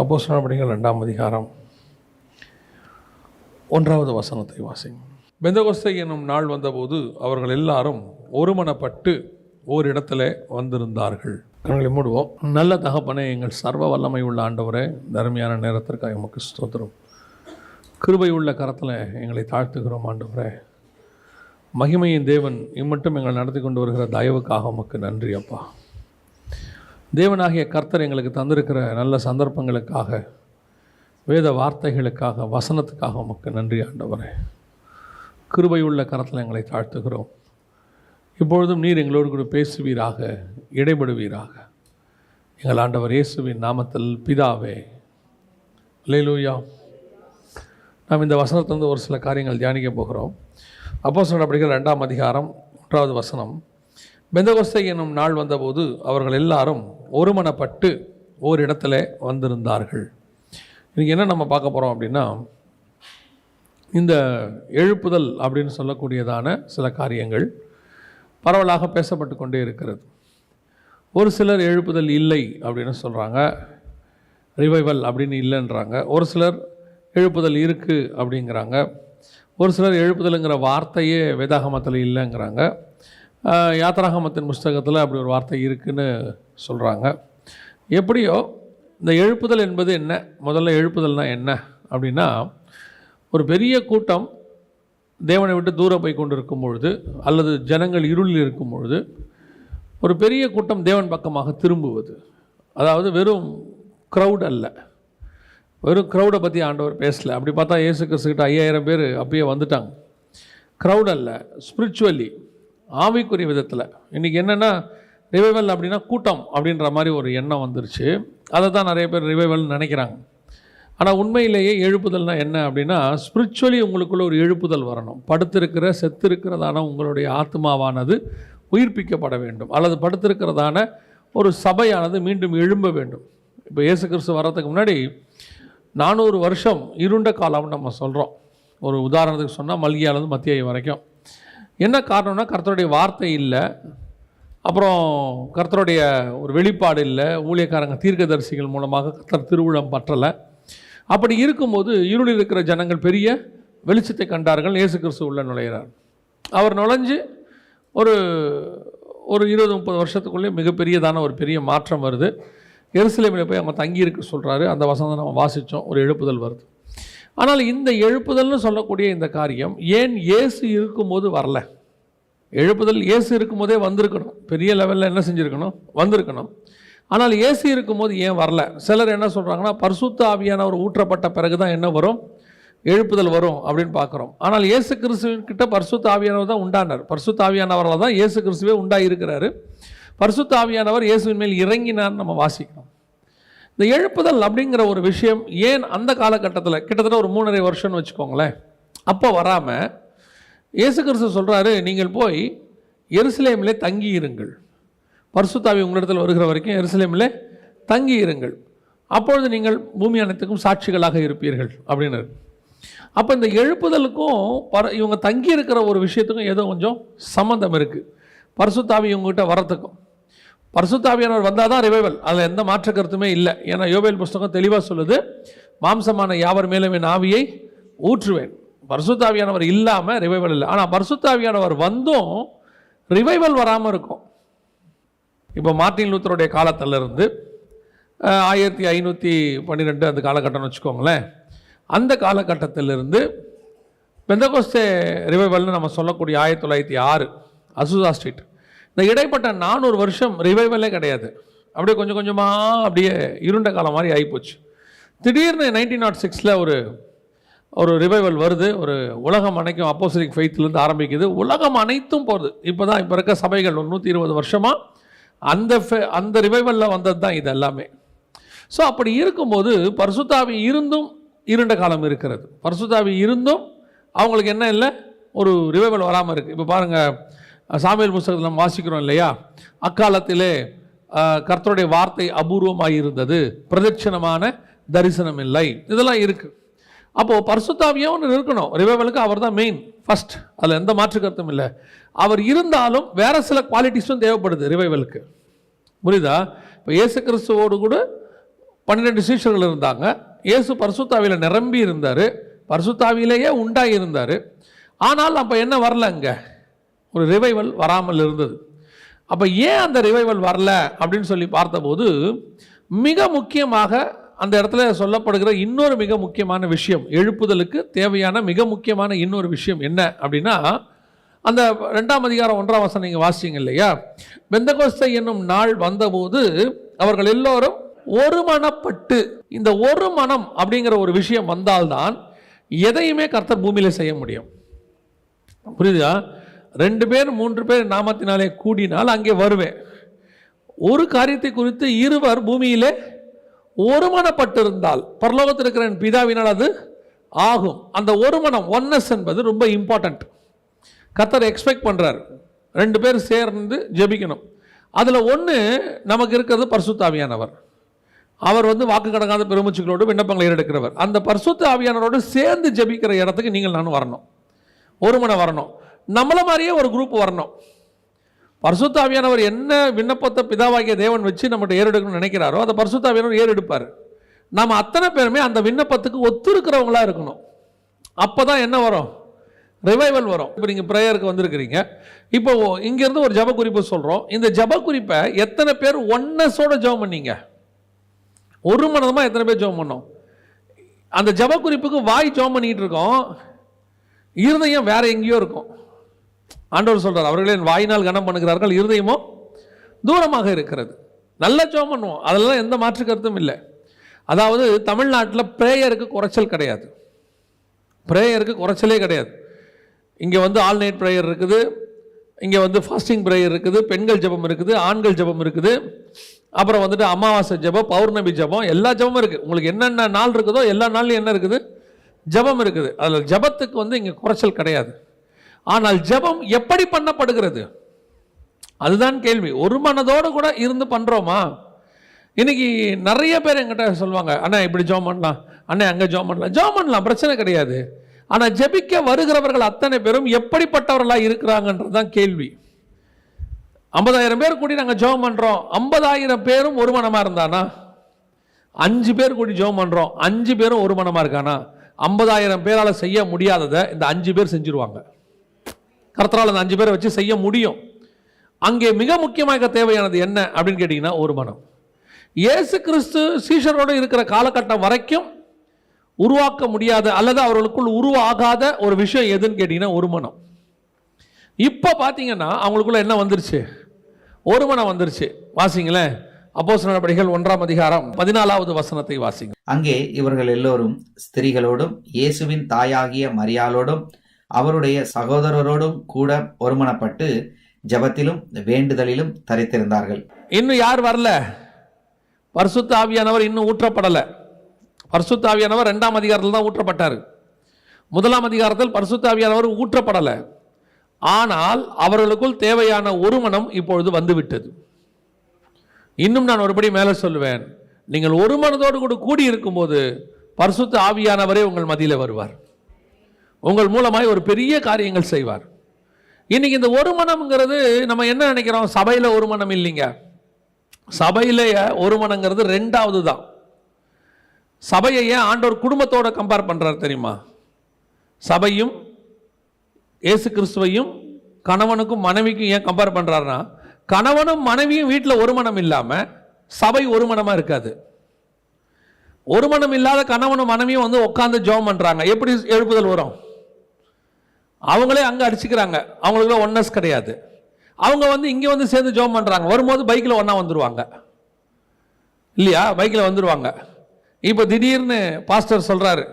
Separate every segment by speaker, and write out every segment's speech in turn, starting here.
Speaker 1: அப்போஸ்தலர் நடபடிகள் 2ஆம் அதிகாரம் 1வது வசனத்தை வாசிங்க. பெந்தகோஸ்தே என்னும் நாள் வந்தபோது அவர்கள் எல்லாரும் ஒருமனப்பட்டு ஓரிடத்துல வந்திருந்தார்கள். கண்களை மூடுவோம். நல்ல தகப்பனே, எங்கள் சர்வ வல்லமை உள்ள ஆண்டவரே, தர்மையான நேரத்திற்காக எமக்கு ஸ்தோத்திரம். கிருபை உள்ள கரத்தில் எங்களை தாழ்த்துகிறோம் ஆண்டவரே. மகிமையின் தேவன் இம்மட்டும் எங்களை நடத்தி கொண்டு வருகிற தயவுக்காக உமக்கு நன்றி அப்பா. தேவனாகிய கர்த்தர் எங்களுக்கு தந்திருக்கிற நல்ல சந்தர்ப்பங்களுக்காக, வேத வார்த்தைகளுக்காக, வசனத்துக்காக உமக்கு நன்றி ஆண்டவரே. கிருபை உள்ள கரத்தில் எங்களை தாழ்த்துகிறோம். இப்பொழுதும் நீர் எங்களோடு கூட பேசுவீராக, இடைபடுவீராக. எங்கள் ஆண்டவர் இயேசுவின் நாமத்தில் பிதாவே, அல்லேலூயா. நாம் இந்த வசனத்திலிருந்து ஒரு சில காரியங்கள் தியானிக்க போகிறோம். அப்போஸ்தலர் நடபடிகள் 2ஆம் அதிகாரம் 1வது வசனம். பெந்தகோஸ்தே என்னும் நாள் வந்தபோது அவர்கள் எல்லாரும் ஒருமனப்பட்டு ஓரிடத்துல வந்திருந்தார்கள். இன்றைக்கி என்ன நம்ம பார்க்க போகிறோம் அப்படின்னா, இந்த எழுப்புதல் அப்படின்னு சொல்லக்கூடியதான சில காரியங்கள் பரவலாக பேசப்பட்டு கொண்டே இருக்கிறது. ஒரு சிலர் எழுப்புதல் இல்லை அப்படின்னு சொல்கிறாங்க, ரிவைவல் அப்படின்னு இல்லைன்றாங்க. ஒரு சிலர் எழுப்புதல் இருக்குது அப்படிங்கிறாங்க. ஒரு சிலர் எழுப்புதலுங்கிற வார்த்தையே வேதாகமத்தில் இல்லைங்கிறாங்க. யாத்திராகமத்தின் புஸ்தகத்தில் அப்படி ஒரு வார்த்தை இருக்குதுன்னு சொல்கிறாங்க. எப்படியோ இந்த எழுப்புதல் என்பது என்ன, முதல்ல எழுப்புதல்னால் என்ன அப்படின்னா, ஒரு பெரிய கூட்டம் தேவனை விட்டு தூரம் போய் கொண்டு இருக்கும் பொழுது, அல்லது ஜனங்கள் இருளில் இருக்கும் பொழுது ஒரு பெரிய கூட்டம் தேவன் பக்கமாக திரும்புவது. அதாவது வெறும் க்ரௌட் அல்ல, வெறும் க்ரௌடை பற்றி ஆண்டவர் பேசலை. அப்படி பார்த்தா இயேசு கிறிஸ்துக்கிட்ட 5000 பேர் அப்பயே வந்துட்டாங்க. க்ரௌட் அல்ல, ஸ்பிரிச்சுவலி, ஆவிக்குரிய விதத்தில். இன்றைக்கி என்னென்னா, ரிவைவல் அப்படின்னா கூட்டம் அப்படின்ற மாதிரி ஒரு எண்ணம் வந்துருச்சு. அதை தான் நிறைய பேர் ரிவைவல்னு நினைக்கிறாங்க. ஆனால் உண்மையிலேயே எழுப்புதல்னால் என்ன அப்படின்னா, ஸ்பிரிச்சுவலி உங்களுக்குள்ள ஒரு எழுப்புதல் வரணும். படுத்திருக்கிற செத்திருக்கிறதான உங்களுடைய ஆத்மாவானது உயிர்ப்பிக்கப்பட வேண்டும், அல்லது படுத்திருக்கிறதான ஒரு சபையானது மீண்டும் எழும்ப வேண்டும். இப்போ இயேசு கிறிஸ்து வர்றதுக்கு முன்னாடி 400 வருஷம் இருண்ட காலம்னு நம்ம சொல்கிறோம். ஒரு உதாரணத்துக்கு சொன்னால் மல்கியாலேருந்து மத்திய வரைக்கும். என்ன காரணம்னா, கர்த்தருடைய வார்த்தை இல்லை, அப்புறம் கர்த்தருடைய ஒரு வெளிப்பாடு இல்லை, ஊழியக்காரங்க தீர்க்கதரிசிகள் மூலமாக கர்த்தர் திருவுளம் பற்றலை. அப்படி இருக்கும்போது இருளில் இருக்கிற ஜனங்கள் பெரிய வெளிச்சத்தை கண்டார்கள். இயேசு கிறிஸ்து உள்ள நுழைகிறார். அவர் நுழைஞ்சு ஒரு 20-30 வருஷத்துக்குள்ளே மிகப்பெரியதான ஒரு பெரிய மாற்றம் வருது. எருசலேமில் போய் அவங்க தங்கியிருக்கு சொல்கிறாரு. அந்த வசனம் நம்ம வாசித்தோம். ஒரு எழுப்புதல் வருது. ஆனால் இந்த எழுப்புதல்னு சொல்லக்கூடிய இந்த காரியம் ஏன் இயேசு இருக்கும்போது வரல? எழுப்புதல் இயேசு இருக்கும்போதே வந்திருக்கணும், பெரிய லெவலில் என்ன செஞ்சுருக்கணும், வந்திருக்கணும். ஆனால் இயேசு இருக்கும்போது ஏன் வரல? சிலர் என்ன சொல்கிறாங்கன்னா, பரிசுத்த ஆவியானவர் ஊற்றப்பட்ட பிறகு தான் என்ன வரும், எழுப்புதல் வரும் அப்படின்னு பார்க்குறோம். ஆனால் இயேசு கிறிஸ்துவின்கிட்ட பரிசுத்த ஆவியானவர் தான் உண்டானார். பரிசுத்த ஆவியானவரால் தான் இயேசு கிறிஸ்துவே உண்டாயிருக்கிறாரு. பரிசுத்த ஆவியானவர் இயேசுவின் மேல் இறங்கினார் நம்ம வாசிக்கிறோம். இந்த எழுப்புதல் அப்படிங்கிற ஒரு விஷயம் ஏன் அந்த காலகட்டத்தில், கிட்டத்தட்ட ஒரு 3.5 வருஷம்னு வச்சுக்கோங்களேன், அப்போ வராமல் இயேசு கிறிஸ்து சொல்கிறாரு, நீங்கள் போய் எருசலேமிலே தங்கி இருங்கள், பரிசுத்த ஆவி உங்களிடத்தில் வருகிற வரைக்கும் எருசலேமிலே தங்கி இருங்கள், அப்பொழுது நீங்கள் பூமி அனைத்துக்கும் சாட்சிகளாக இருப்பீர்கள் அப்படின்னு. அப்போ இந்த எழுப்புதலுக்கும் இவங்க தங்கி இருக்கிற ஒரு விஷயத்துக்கும் ஏதோ கொஞ்சம் சம்மந்தம் இருக்குது. பரிசுத்த ஆவி இவங்ககிட்ட வரத்துக்கும். பரிசுத்த ஆவியானவர் வந்தால் தான் ரிவைவல், அதில் எந்த மாற்ற கருத்துமே இல்லை. ஏன்னா யோவேல் புஸ்தகம் தெளிவாக சொல்லுது, மாம்சமான யாவர் மேலும் என் ஆவியை ஊற்றுவேன். பரிசுத்த ஆவியானவர் இல்லாமல் ரிவைவல் இல்லை. ஆனால் பரிசுத்த ஆவியானவர் வந்தும் ரிவைவல் வராமல் இருக்கும். இப்போ மார்ட்டின் லூத்தருடைய காலத்திலிருந்து 1512 அந்த காலகட்டம்னு வச்சுக்கோங்களேன். அந்த காலகட்டத்திலிருந்து பெந்தகோஸ்தே ரிவைவல்னு நம்ம சொல்லக்கூடிய 1906 அசுசா ஸ்ட்ரீட், இந்த இடைப்பட்ட 400 வருஷம் ரிவைவலே கிடையாது. அப்படியே கொஞ்சம் கொஞ்சமாக அப்படியே இருண்ட காலம் மாதிரி ஆகிப்போச்சு. திடீர்னு 1906 ஒரு ரிவைவல் வருது. ஒரு உலகம் அனைக்கும் அப்போஸ்தலிக் ஃபெய்த்லேருந்து ஆரம்பிக்குது, உலகம் அனைத்தும் போகுது. இப்போ தான் இப்போ இருக்க சபைகள் 120 வருஷமாக அந்த ரிவைவலில் வந்தது தான் இது எல்லாமே. ஸோ அப்படி இருக்கும்போது பரிசுத்தாவி இருந்தும் இருண்ட காலம் இருக்கிறது. பரிசுத்தாவி இருந்தும் அவங்களுக்கு என்ன இல்லை, ஒரு ரிவைவல் வராமல் இருக்குது. இப்போ பாருங்கள், சாமுவேல் புஸ்தகத்தில் நம்ம வாசிக்கிறோம் இல்லையா, அக்காலத்திலே கர்த்தருடைய வார்த்தை அபூர்வமாக இருந்தது, பிரதட்சணமான தரிசனம் இல்லை, இதெல்லாம் இருக்குது. அப்போது பரிசுத்தாவியாக ஒன்று இருக்கணும். ரிவைவலுக்கு அவர் தான் மெயின் ஃபஸ்ட், அதில் எந்த மாற்று கருத்தும் இல்லை. அவர் இருந்தாலும் வேறு சில குவாலிட்டிஸும் தேவைப்படுது ரிவைவலுக்கு. புரியுதா? இப்போ இயேசு கிறிஸ்துவோடு கூட 12 சீஷர்கள் இருந்தாங்க. இயேசு பரிசுத்தாவியில் நிரம்பி இருந்தார், பரிசுத்தாவியிலேயே உண்டாகி இருந்தார். ஆனால் அப்போ என்ன வரல, அங்கே ஒரு ரிவைவல் வராமல் இருந்தது. அப்போ ஏன் அந்த ரிவைவல் வரல அப்படின்னு சொல்லி பார்த்தபோது, மிக முக்கியமாக அந்த இடத்துல சொல்லப்படுகிற இன்னொரு மிக முக்கியமான விஷயம், எழுப்புதலுக்கு தேவையான மிக முக்கியமான இன்னொரு விஷயம் என்ன அப்படின்னா, அந்த 2ஆம் அதிகாரம் 1ஆம் வசனம் நீங்கள் வாசிங்க இல்லையா, பெந்தகோஸ்தை என்னும் நாள் வந்தபோது அவர்கள் எல்லோரும் ஒருமனப்பட்டு, இந்த ஒரு மனம் அப்படிங்கிற ஒரு விஷயம் வந்தால்தான் எதையுமே கர்த்தர் பூமியில் செய்ய முடியும். புரியுதா? 2 பேர் 3 பேர் நாமத்தினாலே கூடினால் அங்கே வருவேன். ஒரு காரியத்தை குறித்து இருவர் பூமியிலே ஒருமனப்பட்டிருந்தால் பரலோகத்தில் இருக்கிற என் பிதாவினால் அது ஆகும். அந்த ஒருமனம், ஒன்னஸ் என்பது ரொம்ப இம்பார்ட்டன்ட். கர்த்தர் எக்ஸ்பெக்ட் பண்ணுறார் 2 பேர் சேர்ந்து ஜெபிக்கணும். அதில் ஒன்று நமக்கு இருக்கிறது பரிசுத்த ஆவியானவர். அவர் வாக்கு கடங்காத பெருமூச்சுகளோடு விண்ணப்பங்களை ஏறெடுக்கிறவர். அந்த பரிசுத்த ஆவியானவரோடு சேர்ந்து ஜெபிக்கிற இடத்துக்கு நீங்கள் நானும் வரணும், ஒருமனை வரணும். நம்மளை மாதிரியே ஒரு குரூப் வரணும். பரிசுத்த ஆவியானவர் என்ன விண்ணப்பத்தை பிதாவாகிய தேவன் வச்சு நம்மகிட்ட ஏறெடுக்கணும்னு நினைக்கிறாரோ அதை பரிசுத்த ஆவியானவர் ஏறெடுப்பார். நாம் அத்தனை பேருமே அந்த விண்ணப்பத்துக்கு ஒத்துருக்கிறவங்களா இருக்கணும். அப்போ தான் என்ன வரும், ரிவைவல் வரும். இப்போ நீங்கள் ப்ரேயருக்கு வந்திருக்கிறீங்க, இப்போ இங்கேருந்து ஒரு ஜப குறிப்பு சொல்கிறோம். இந்த ஜப குறிப்பை எத்தனை பேர் ஒன்னஸோட ஜெபம் பண்ணீங்க, ஒரு மனதமாக எத்தனை பேர் ஜெபம் பண்ணோம்? அந்த ஜப குறிப்புக்கு வாய் ஜெபம் பண்ணிக்கிட்டு இருக்கோம், இருதயம் வேற எங்கேயோ இருக்கும். ஆண்டவர் சொல்றார், அவர்களே வாயினால் கனம் பண்ணுகிறார்கள், இருதயமோ தூரமாக இருக்கிறது. நல்லா ஜெபம் பண்ணுவோம், அதெல்லாம் எந்த மாற்று கருத்தும் இல்லை. அதாவது தமிழ்நாட்டில் பிரேயருக்கு குறைச்சல் கிடையாது, பிரேயருக்கு குறைச்சலே கிடையாது. இங்கே ஆல் நைட் ப்ரேயர் இருக்குது, இங்கே ஃபாஸ்டிங் ப்ரேயர் இருக்குது, பெண்கள் ஜெபம் இருக்குது, ஆண்கள் ஜெபம் இருக்குது, அப்புறம் அமாவாசை ஜெபம், பௌர்ணமி ஜெபம், எல்லா ஜெபமும் இருக்குது. உங்களுக்கு என்னென்ன நாள் இருக்குதோ எல்லா நாள்லையும் என்ன இருக்குது, ஜெபம் இருக்குது. அதில் ஜெபத்துக்கு இங்கே குறைச்சல் கிடையாது. ஆனால் ஜெபம் எப்படி பண்ணப்படுகிறது அதுதான் கேள்வி. ஒரு மனதோடு கூட இருந்து பண்ணுறோமா? இன்னைக்கு நிறைய பேர் என்கிட்ட சொல்லுவாங்க, அண்ணா இப்படி ஜெபம் பண்ணலாம், அண்ணா அங்கே ஜெபம் பண்ணலாம். ஜெபம் பண்ணலாம், பிரச்சனை கிடையாது. ஆனால் ஜெபிக்க வருகிறவர்கள் அத்தனை பேரும் எப்படிப்பட்டவர்களாக இருக்கிறாங்கன்றது தான் கேள்வி. 50,000 பேர் கூடி நாங்கள் ஜெபம் பண்ணுறோம், 50,000 பேரும் ஒரு மனமாக இருந்தானா? 5 பேர் கூடி ஜெபம் பண்ணுறோம், 5 பேரும் ஒரு மனமாக இருக்கானா? 50,000 பேரால் செய்ய முடியாததை இந்த 5 பேர் செஞ்சுருவாங்க. கர்த்தரால் அந்த 5 பேரை வச்சு செய்ய முடியும். அங்கே மிக முக்கியமாக தேவையானது என்ன அப்படின்னு கேட்டிங்கன்னா, ஒரு மனம். இயேசு கிறிஸ்து சீஷரோடு இருக்கிற காலகட்டம் வரைக்கும் உருவாக்க முடியாத அல்லது அவர்களுக்குள் உருவாகாத ஒரு விஷயம் எதுன்னு கேட்டிங்கன்னா, ஒரு மனம். இப்போ பார்த்தீங்கன்னா அவங்களுக்குள்ள என்ன வந்துருச்சு, ஒரு மனம் வந்துருச்சு. வாசிங்களேன், அப்போஸ்தலர் நடபடிகள் 1ஆம் அதிகாரம் 14வது வசனத்தை வாசிங்க.
Speaker 2: அங்கே இவர்கள் எல்லோரும் ஸ்திரீகளோடும் இயேசுவின் தாயாகிய மரியாளோடும் அவருடைய சகோதரரோடும் கூட ஒருமனப்பட்டு ஜெபத்திலும் வேண்டுதலிலும் தரித்திருந்தார்கள்.
Speaker 1: இன்னும் யார் வரல? பரிசுத்த ஆவியானவர் இன்னும் ஊற்றப்படலை. பரிசுத்த ஆவியானவர் 2ஆம் அதிகாரத்தில் தான் ஊற்றப்பட்டார். 1ஆம் அதிகாரத்தில் பரிசுத்த ஆவியானவர் ஊற்றப்படலை. ஆனால் அவர்களுக்குள் தேவையான ஒரு மனம் இப்பொழுது வந்துவிட்டது. இன்னும் நான் ஒருபடி மேலே சொல்லுவேன், நீங்கள் ஒரு மனதோடு கூட கூடி இருக்கும்போது பரிசுத்த ஆவியானவரே உங்கள் மத்தியில் வருவார், உங்கள் மூலமாய் ஒரு பெரிய காரியங்கள் செய்வார். இன்னைக்கு இந்த ஒரு மனம்ங்கிறது நம்ம என்ன நினைக்கிறோம், சபையில் ஒரு மனம் இல்லைங்க. சபையில ஒரு மனங்கிறது 2வது தான். சபையை ஏன் ஆண்டவர் குடும்பத்தோட கம்பேர் பண்றாரு தெரியுமா? சபையும் இயேசு கிறிஸ்துவையும் கணவனுக்கும் மனைவிக்கும் ஏன் கம்பேர் பண்றாருன்னா, கணவனும் மனைவியும் வீட்டில் ஒரு மனம் இல்லாம சபை ஒரு மனமா இருக்காது. ஒரு மனம் இல்லாத கணவனும் மனைவியும் உட்காந்து ஜெபம் பண்றாங்க, எப்படி எழுப்புதல் வரும்? அவங்களே அங்கே அடிச்சுக்கிறாங்க, அவங்களுக்குள்ள ஒன்னஸ் கிடையாது. அவங்க இங்கே சேர்ந்து ஜெபம் பண்ணுறாங்க, வரும்போது பைக்கில் ஒன்றா வந்துடுவாங்க இல்லையா? பைக்கில் வந்துடுவாங்க. இப்போ திடீர்னு பாஸ்டர் சொல்கிறாரு,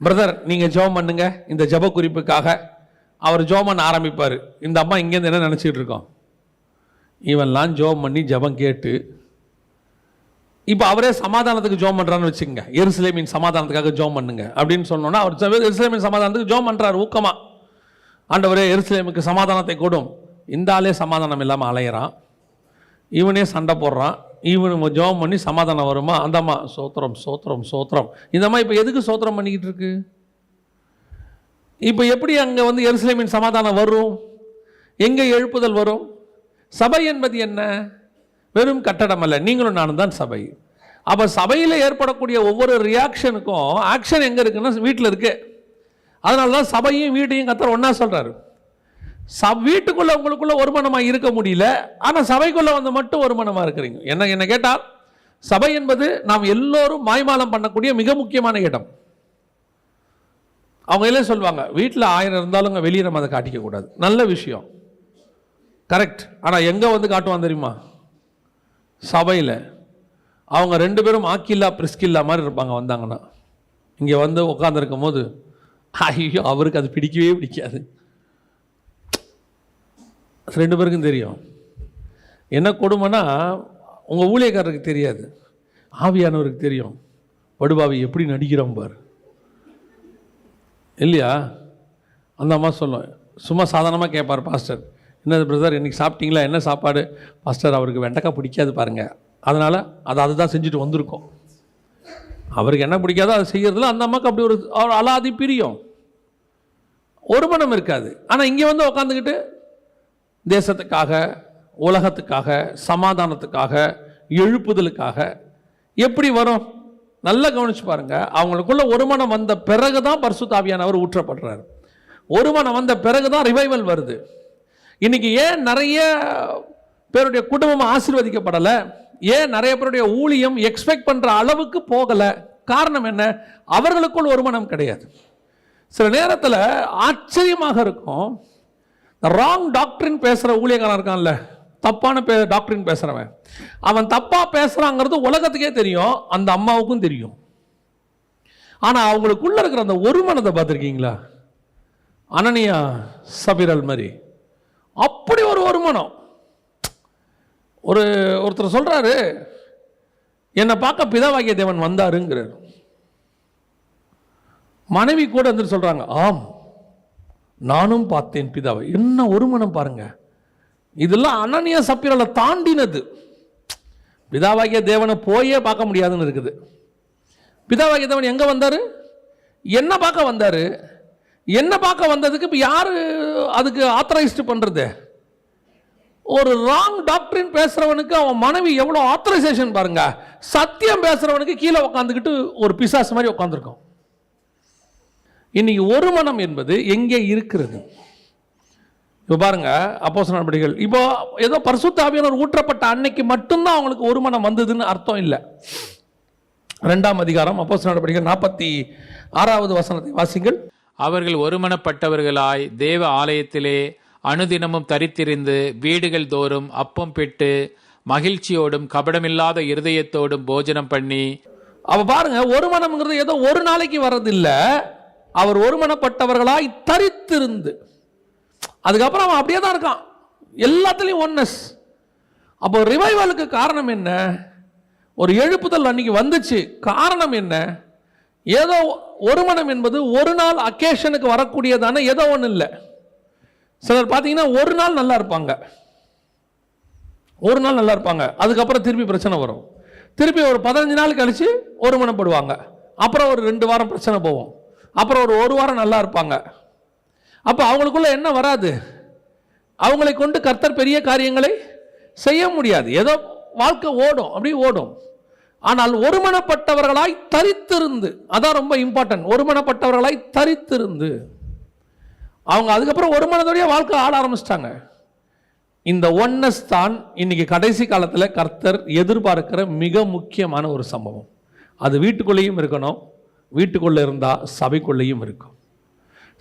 Speaker 1: பிரதர் நீங்கள் ஜெபம் பண்ணுங்க இந்த ஜெப குறிப்புக்காக. அவர் ஜெபம் பண்ண ஆரம்பிப்பார். இந்த அம்மா இங்கேருந்து என்ன நினச்சிக்கிட்டு இருக்கோம், இவன்லாம் ஜெபம் பண்ணி ஜெபம் கேட்டு இப்போ அவரே சமாதானத்துக்கு ஜெபம் பண்ணுறான்னு வச்சுக்கோங்க. எருசலேமின் சமாதானத்துக்காக ஜெபம் பண்ணுங்க அப்படின்னு சொன்னோன்னா அவர் எருசலேமின் சமாதானத்துக்கு ஜெபம் பண்ணுறாரு ஊக்கமாக. ஆண்டவரே எருசலேமுக்கு சமாதானத்தை கொடும். இந்த ஆளே சமாதானம் இல்லாமல் அலையிறான், இவனே சண்டை போடுறான், இவனு ஜெபம் பண்ணி சமாதானம் வருமா? அந்த அம்மா சோத்திரம் சோத்திரம் சோத்திரம். இந்த அம்மா இப்போ எதுக்கு சோத்திரம் பண்ணிக்கிட்டு இருக்கு? இப்போ எப்படி அங்கே எருசலேமின் சமாதானம் வரும்? எங்கே எழுப்புதல் வரும்? சபை என்பது என்ன? வெறும் கட்டடம் அல்ல, நீங்களும் நானும் தான் சபை. அப்போ சபையில் ஏற்படக்கூடிய ஒவ்வொரு ரியாக்ஷனுக்கும் ஆக்ஷன் எங்கே இருக்குன்னா வீட்டில் இருக்கு. அதனால தான் சபையும் வீட்டையும் கர்த்தர் ஒன்றா சொல்கிறாரு. வீட்டுக்குள்ளே உங்களுக்குள்ள ஒருமனமாக இருக்க முடியல, ஆனால் சபைக்குள்ளே வந்து மட்டும் ஒருமனமாக இருக்கிறீங்க. என்ன கேட்டால் சபை என்பது நாம் எல்லோரும் மாய்மாலம் பண்ணக்கூடிய மிக முக்கியமான இடம். அவங்க எல்லாம் சொல்லுவாங்க, வீட்டில் 1000 இருந்தாலும் வெளியே நம்ம அதை காட்டிக்க கூடாது. நல்ல விஷயம், கரெக்ட். ஆனால் எங்கே வந்து காட்டுவான் தெரியுமா? சபையில். அவங்க 2 பேரும் ஆக்கில்லா பிரிஸ்கில்லா மாதிரி இருப்பாங்க. வந்தாங்கன்னா இங்கே வந்து உட்காந்துருக்கும் போது ஐயோ அவருக்கு அது பிடிக்கவே பிடிக்காது. 2 பேருக்கும் தெரியும். என்ன கொடுமைன்னா உங்கள் ஊழியக்காரருக்கு தெரியாது, ஆவியானவருக்கு தெரியும். படுபாவி எப்படி நடிக்கிறோம் பார் இல்லையா? அந்த அம்மா சொல்லும், சும்மா சாதாரணமாக கேட்பார் பாஸ்டர், என்ன பிரதர் இன்றைக்கி சாப்பிட்டீங்களா, என்ன சாப்பாடு? பாஸ்டர் அவருக்கு வெண்டைக்காய் பிடிக்காது பாருங்கள், அதனால் அதுதான் செஞ்சுட்டு வந்திருக்கோம். அவருக்கு என்ன பிடிக்காதோ அதை செய்யறதுல அந்த அம்மாவுக்கு அப்படி ஒரு அலாதி பிரியம், ஒரு மனம் இருக்காது. ஆனால் இங்கே வந்து உக்காந்துக்கிட்டு தேசத்துக்காக, உலகத்துக்காக, சமாதானத்துக்காக, எழுப்புதலுக்காக எப்படி வரும்? நல்லா கவனிச்சு பாருங்க. அவங்களுக்குள்ள ஒரு மனம் வந்த பிறகுதான் பரிசுத்த ஆவியானவர் ஊற்றப்படுறார். ஒரு மனம் வந்த பிறகுதான் ரிவைவல் வருது. இன்னைக்கு ஏன் நிறைய பேருடைய குடும்பம் ஆசீர்வதிக்கப்படலை, ஏன் நிறைய பேருடைய ஊழியம் எக்ஸ்பெக்ட் பண்ற அளவுக்கு போகலை? காரணம் என்ன? அவர்களுக்குள் ஒரு மனம் கிடையாது. சில நேரத்தில் ஆச்சரியமாக இருக்கும், ராங் டாக்டரின் பேசுகிற ஊழியக்காரன் இருக்கான்ல, தப்பான டாக்டரின் பேசுகிறவன், அவன் தப்பாக பேசுகிறாங்கிறது உலகத்துக்கே தெரியும், அந்த அம்மாவுக்கும் தெரியும். ஆனால் அவங்களுக்குள்ள இருக்கிற அந்த ஒரு மனதை பார்த்துருக்கீங்களா? அனனியா சபிரல் மாதிரி அப்படி ஒரு மனம். ஒருத்தர் சொல்கிறாரு, என்னை பார்க்க பிதாவாகிய தேவன் வந்தாருங்கிறார். மனைவி கூட வந்து சொல்கிறாங்க, ஆம் நானும் பார்த்தேன் பிதாவை. என்ன ஒரு மனம் பாருங்க. இதெல்லாம் அனனியா சப்பிரலை தாண்டினது. பிதாவாகிய தேவனை போயே பார்க்க முடியாதுன்னு இருக்குது. பிதாவாகிய தேவன் எங்கே வந்தார்? என்ன பார்க்க வந்தார்? என்ன பார்க்க வந்ததுக்கு இப்போ யார் அதுக்கு ஆத்தரைஸ்டு பண்ணுறது? ஒரு ராங் டாக்டரின் பேசுகிறவனுக்கு அவன் மனைவி எவ்வளோ ஆத்தரைசேஷன் பாருங்க. சத்தியம் பேசுகிறவனுக்கு கீழே உட்காந்துக்கிட்டு ஒரு பிசாசு மாதிரி உட்காந்துருக்கோம். இன்னைக்கு ஒரு மனம் என்பது எங்கே இருக்கிறது? இப்போ பாருங்க, அப்போஸ்தலர் நடபடிகள், இப்போ ஏதோ பரிசுத்த ஆவியானவர் ஊற்றப்பட்ட அன்னைக்கு மட்டும்தான் அவங்களுக்கு ஒரு மனம் வந்ததுன்னு அர்த்தம் இல்லை. 2ஆம் அதிகாரம் அப்போஸ்தலர் நடபடிகள் 46வது வசனத்தை வாசிங்கள்.
Speaker 3: அவர்கள் ஒருமனப்பட்டவர்களாய் தேவ ஆலயத்திலே அனுதினமும் தரித்திருந்து வீடுகள் தோறும் அப்பம் பெற்று மகிழ்ச்சியோடும் கபடமில்லாத இருதயத்தோடும் போஜனம் பண்ணி.
Speaker 1: அவ பாருங்க, ஒரு மனம்ங்கிறது ஏதோ ஒரு நாளைக்கு வர்றதில்லை. அவர் ஒருமனப்பட்டவர்களாய் தரித்திருந்து, அதுக்கப்புறம் அவன் அப்படியே தான் இருக்கான், எல்லாத்துலேயும் ஒன்னஸ். அப்போ ரிவைவலுக்கு காரணம் என்ன? ஒரு எழுப்புதல் அன்னைக்கு வந்துச்சு. காரணம் என்ன? ஏதோ ஒரு மனம் என்பது ஒரு நாள் அக்கேஷனுக்கு வரக்கூடியதான ஏதோ ஒன்று இல்லை. சிலர் பார்த்தீங்கன்னா ஒரு நாள் நல்லா இருப்பாங்க, ஒரு நாள் நல்லா இருப்பாங்க, அதுக்கப்புறம் திருப்பி பிரச்சனை வரும். திருப்பி ஒரு 15 நாள் கழிச்சு ஒரு மனப்படுவாங்க, அப்புறம் ஒரு 2 வாரம் பிரச்சனை போவோம், அப்புறம் ஒரு வாரம் நல்லா இருப்பாங்க. அப்போ அவங்களுக்குள்ள என்ன வராது? அவங்களை கொண்டு கர்த்தர் பெரிய காரியங்களை செய்ய முடியாது. ஏதோ வாழ்க்கை ஓடும், அப்படி ஓடும். ஆனால் ஒருமனப்பட்டவர்களாய் தரித்திருந்து, அதான் ரொம்ப இம்பார்ட்டன்ட். ஒருமனப்பட்டவர்களாய் தரித்திருந்து அவங்க அதுக்கப்புறம் ஒரு மனதோடைய வாழ்க்கை ஆட ஆரம்பிச்சிட்டாங்க. இந்த ஒன்னஸ் தான் இன்னைக்கு கடைசி காலத்தில் கர்த்தர் எதிர்பார்க்கிற மிக முக்கியமான ஒரு சம்பவம். அது வீட்டுக்குள்ளேயும் இருக்கணும், வீட்டுக்குள்ளே இருந்தால் சபைக்குள்ளேயும் இருக்கும்,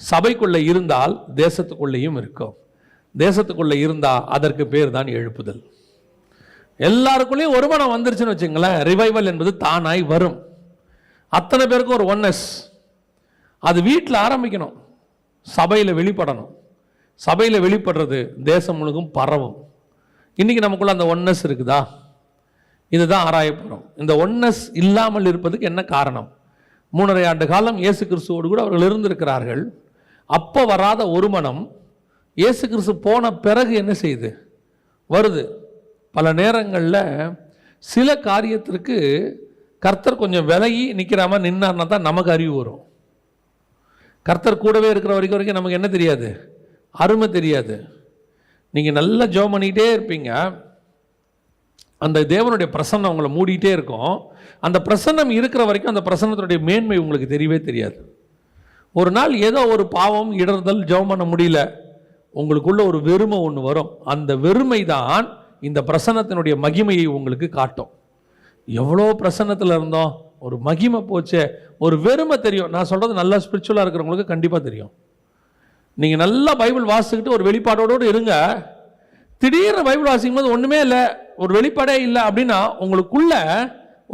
Speaker 1: சபைக்குள்ளே இருந்தால் தேசத்துக்குள்ளேயும் இருக்கும், தேசத்துக்குள்ளே இருந்தால் அதற்கு பேர் தான் எழுப்புதல். எல்லாருக்குள்ளேயும் ஒரு மனம் வந்துருச்சுன்னு வச்சுங்களேன், ரிவைவல் என்பது தானாய் வரும். அத்தனை பேருக்கும் ஒரு ஒன்னஸ். அது வீட்டில் ஆரம்பிக்கணும், சபையில் வெளிப்படணும். சபையில் வெளிப்படுறது தேசம் முழுக்கும் பரவும். இன்னைக்கு நமக்குள்ள அந்த ஒன்னஸ் இருக்குதா? இதுதான் ஆராய போகிறோம். இந்த ஒன்னஸ் இல்லாமல் இருப்பதுக்கு என்ன காரணம்? 3.5 ஆண்டு காலம் இயேசு கிறிஸ்துவோடு கூட அவர்கள் இருந்திருக்கிறார்கள். அப்போ வராத ஒரு மனம் இயேசு கிறிஸ்து போன பிறகு என்ன செய்யுது? வருது. பல நேரங்களில் சில காரியத்திற்கு கர்த்தர் கொஞ்சம் விலகி நிற்கிற மாதிரி நின்னார்னா தான் நமக்கு அறிவு வரும். கர்த்தர் கூடவே இருக்கிற வரைக்கும் நமக்கு என்ன தெரியாது? அருமை தெரியாது. நீங்கள் நல்லா ஜெபம் பண்ணிக்கிட்டே இருப்பீங்க, அந்த தேவனுடைய பிரசன்னம் உங்களை மூடிட்டே இருக்கும். அந்த பிரசன்னம் இருக்கிற வரைக்கும் அந்த பிரசன்னத்தினுடைய மேன்மை உங்களுக்கு தெரியவே தெரியாது. ஒரு நாள் ஏதோ ஒரு பாவம் இடறுதல், ஜெபம் பண்ண முடியல, உங்களுக்குள்ள ஒரு வெறுமை ஒன்று வரும். அந்த வெறுமை தான் இந்த பிரசன்னத்தினுடைய மகிமையை உங்களுக்கு காட்டும். எவ்வளோ பிரசன்னத்தில் இருந்தோம், ஒரு மகிமை போச்சே, ஒரு வெறுமை தெரியும். நான் சொல்கிறது நல்லா ஸ்பிரிச்சுவலாக இருக்கிறவங்களுக்கு கண்டிப்பாக தெரியும். நீங்கள் நல்லா பைபிள் வாசிக்கிட்டு ஒரு வெளிப்பாடோடு இருங்க, திடீர்னு பைபிள் வாசிக்கும் போது ஒன்றுமே இல்லை, ஒரு வெளிப்பாடே இல்லை அப்படின்னா உங்களுக்குள்ள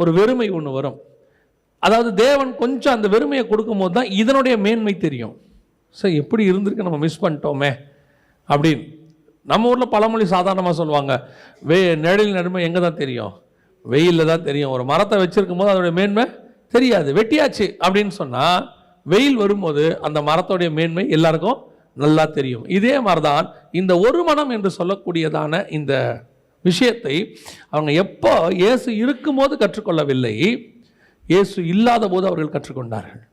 Speaker 1: ஒரு வெறுமை ஒன்று வரும். அதாவது தேவன் கொஞ்சம் அந்த வெறுமையை கொடுக்கும்போது தான் இதனுடைய மேன்மை தெரியும். சார் எப்படி இருந்திருக்கு, நம்ம மிஸ் பண்ணிட்டோமே அப்படின்னு. நம்ம ஊரில் பழமொழி சாதாரணமாக சொல்லுவாங்க, நிழலின் நன்மை எங்கே தான் தெரியும், வெயிலில் தான் தெரியும். ஒரு மரத்தை வச்சிருக்கும் போது அதோடைய மேன்மை தெரியாது, வெட்டியாச்சு அப்படின்னு சொன்னால் வெயில் வரும்போது அந்த மரத்தோடைய மேன்மை எல்லாருக்கும் நல்லா தெரியும். இதே மாதிரி தான் இந்த ஒரு மனம் என்று சொல்லக்கூடியதான இந்த விஷயத்தை அவங்க எப்போ இயேசு இருக்கும்போது கற்றுக்கொள்ளவில்லை, இயேசு இல்லாத போது அவர்கள் கற்றுக்கொண்டார்கள்.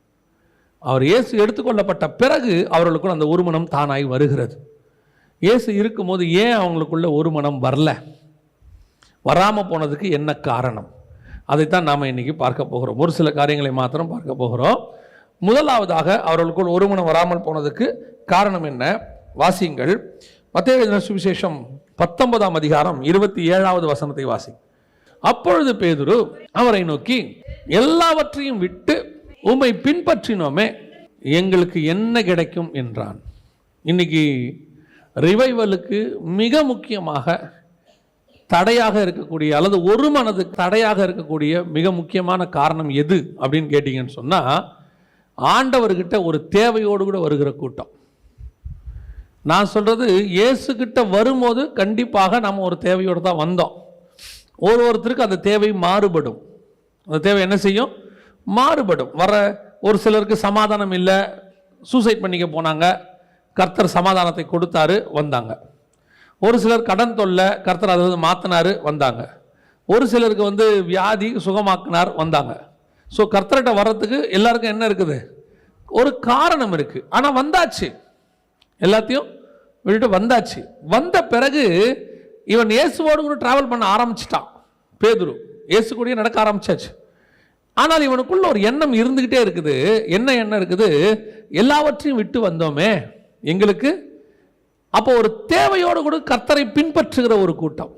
Speaker 1: அவர் இயேசு எடுத்துக்கொள்ளப்பட்ட பிறகு அவர்களுக்குள் அந்த ஒரு மனம் தானாய் வருகிறது. இயேசு இருக்கும்போது ஏன் அவங்களுக்குள்ள ஒரு மனம் வரல, வராமல் போனதுக்கு என்ன காரணம், அதைத்தான் நாம் இன்னைக்கு பார்க்க போகிறோம். ஒரு சில காரியங்களை மாத்திரம் பார்க்க போகிறோம். முதலாவதாக அவர்களுக்குள் ஒரு மனம் வராமல் போனதுக்கு காரணம் என்ன? வாசியுங்கள். மத்தேயு எழுதின சுவிசேஷம் 19ஆம் அதிகாரம் 27வது வசனத்தை வாசி. அப்பொழுது பேதுரு அவரை நோக்கி, எல்லாவற்றையும் விட்டு உம்மை பின்பற்றினோமே, எங்களுக்கு என்ன கிடைக்கும் என்றான். இன்னைக்கு ரிவைவலுக்கு மிக முக்கியமாக தடையாக இருக்கக்கூடிய அல்லது ஒரு மனதுக்கு தடையாக இருக்கக்கூடிய மிக முக்கியமான காரணம் எது அப்படின்னு கேட்டீங்கன்னு சொன்னால், ஆண்டவர்கிட்ட ஒரு தேவையோடு கூட வருகிற கூட்டம். நான் சொல்கிறது, இயேசுக்கிட்ட வரும்போது கண்டிப்பாக நம்ம ஒரு தேவையோடு தான் வந்தோம். ஒருத்தருக்கு அந்த தேவை மாறுபடும். அந்த தேவை என்ன செய்யும்? மாறுபடும். ஒரு சிலருக்கு சமாதானம் இல்லை, சூசைட் பண்ணிக்க போனாங்க, கர்த்தர் சமாதானத்தை கொடுத்தாரு, வந்தாங்க. ஒரு சிலர் கடன் தொல்லை, கர்த்தர் அதை மாற்றினாரு, வந்தாங்க. ஒரு சிலருக்கு வியாதி சுகமாக்கினார், வந்தாங்க. ஸோ கர்த்தர்கிட்ட வர்றதுக்கு எல்லாருக்கும் என்ன இருக்குது? ஒரு காரணம் இருக்குது. ஆனால் வந்தாச்சு, எல்லாத்தையும் விட்டுட்டு வந்தாச்சு. வந்த பிறகு இவன் இயேசுவோடு கூட டிராவல் பண்ண ஆரம்பிச்சிட்டான். பேதுரு இயேசு கூட நடக்க ஆரம்பிச்சாச்சு. ஆனால் இவனுக்குள்ள ஒரு எண்ணம் இருந்துக்கிட்டே இருக்குது. என்ன எண்ணம் இருக்குது? எல்லாவற்றையும் விட்டு வந்தோமே, எங்களுக்கு அப்போ ஒரு தேவையோடு கூட கர்த்தரை பின்பற்றுகிற ஒரு கூட்டம்.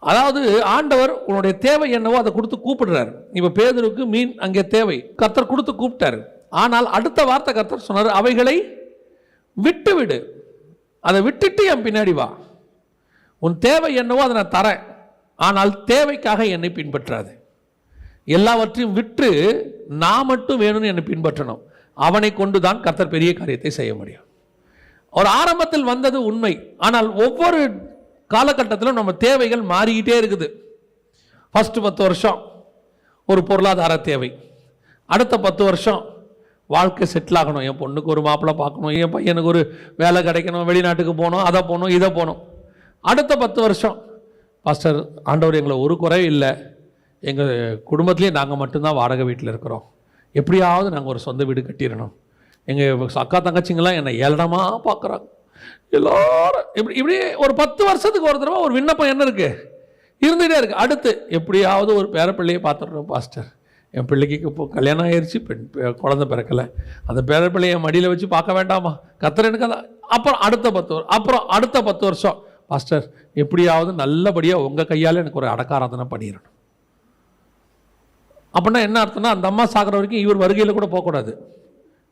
Speaker 1: அதாவது ஆண்டவர் உன்னுடைய தேவை என்னவோ அதை கொடுத்து கூப்பிடுறாரு. இப்போ பேதுருக்கு மீன் அங்கே தேவை, கர்த்தர் கொடுத்து கூப்பிட்டாரு. ஆனால் அடுத்த வார்த்தை கர்த்தர் சொன்னார், அவைகளை விட்டு விடு, அதை விட்டுட்டு என் பின்னாடி வா. உன் தேவை என்னவோ அதை நான் தரேன், ஆனால் தேவைக்காக என்னை பின்பற்றாது. எல்லாவற்றையும் விட்டு நான் மட்டும் வேணும்னு என்னை பின்பற்றணும். அவனை கொண்டு தான் கர்த்தர் பெரிய காரியத்தை செய்ய முடியும். ஒரு ஆரம்பத்தில் வந்தது உண்மை, ஆனால் ஒவ்வொரு காலகட்டத்திலும் நம்ம தேவைகள் மாறிக்கிட்டே இருக்குது. ஃபர்ஸ்ட் 10 வருஷம் ஒரு பொருளாதார தேவை, அடுத்த 10 வருஷம் வாழ்க்கை செட்டில் ஆகணும், என் பொண்ணுக்கு ஒரு மாப்பிள்ளை பார்க்கணும், என் பையனுக்கு ஒரு வேலை கிடைக்கணும், வெளிநாட்டுக்கு போகணும், அதை போகணும், இதை போகணும். அடுத்த 10 வருஷம், பாஸ்டர் ஆண்டவர் எங்களை ஒரு குறை இல்லை, எங்கள் குடும்பத்திலே நாங்கள் மட்டும்தான் வாடகை வீட்டில் இருக்கிறோம், எப்படியாவது நாங்கள் ஒரு சொந்த வீடு கட்டிடணும். எங்கள் அக்கா தங்கச்சிங்கெல்லாம் என்னை ஏளனமாக பார்க்குறாங்க எல்லாரும். இப்படி ஒரு 10 வருஷத்துக்கு ஒரு தடவை ஒரு விண்ணப்பம் என்ன இருக்குது, இருந்துகிட்டே இருக்குது. அடுத்து எப்படியாவது ஒரு பேரப்பிள்ளையை பார்த்துடுறோம் பாஸ்டர், என் பிள்ளைக்கு இப்போ கல்யாணம் ஆயிடுச்சு, குழந்தை பிறக்கலை, அந்த பேரப்பிள்ளையை மடியில் வச்சு பார்க்க வேண்டாமா, கர்த்தர் எனக்கு அதான். அப்புறம் அடுத்த 10 வருஷம் பாஸ்டர் எப்படியாவது நல்லபடியாக உங்கள் கையால் எனக்கு ஒரு அடக்காராதனை பண்ணிடணும். அப்படின்னா என்ன அர்த்தம்னா, அந்த அம்மா சாகிற வரைக்கும் இவர் வருகையில் கூட போகக்கூடாது,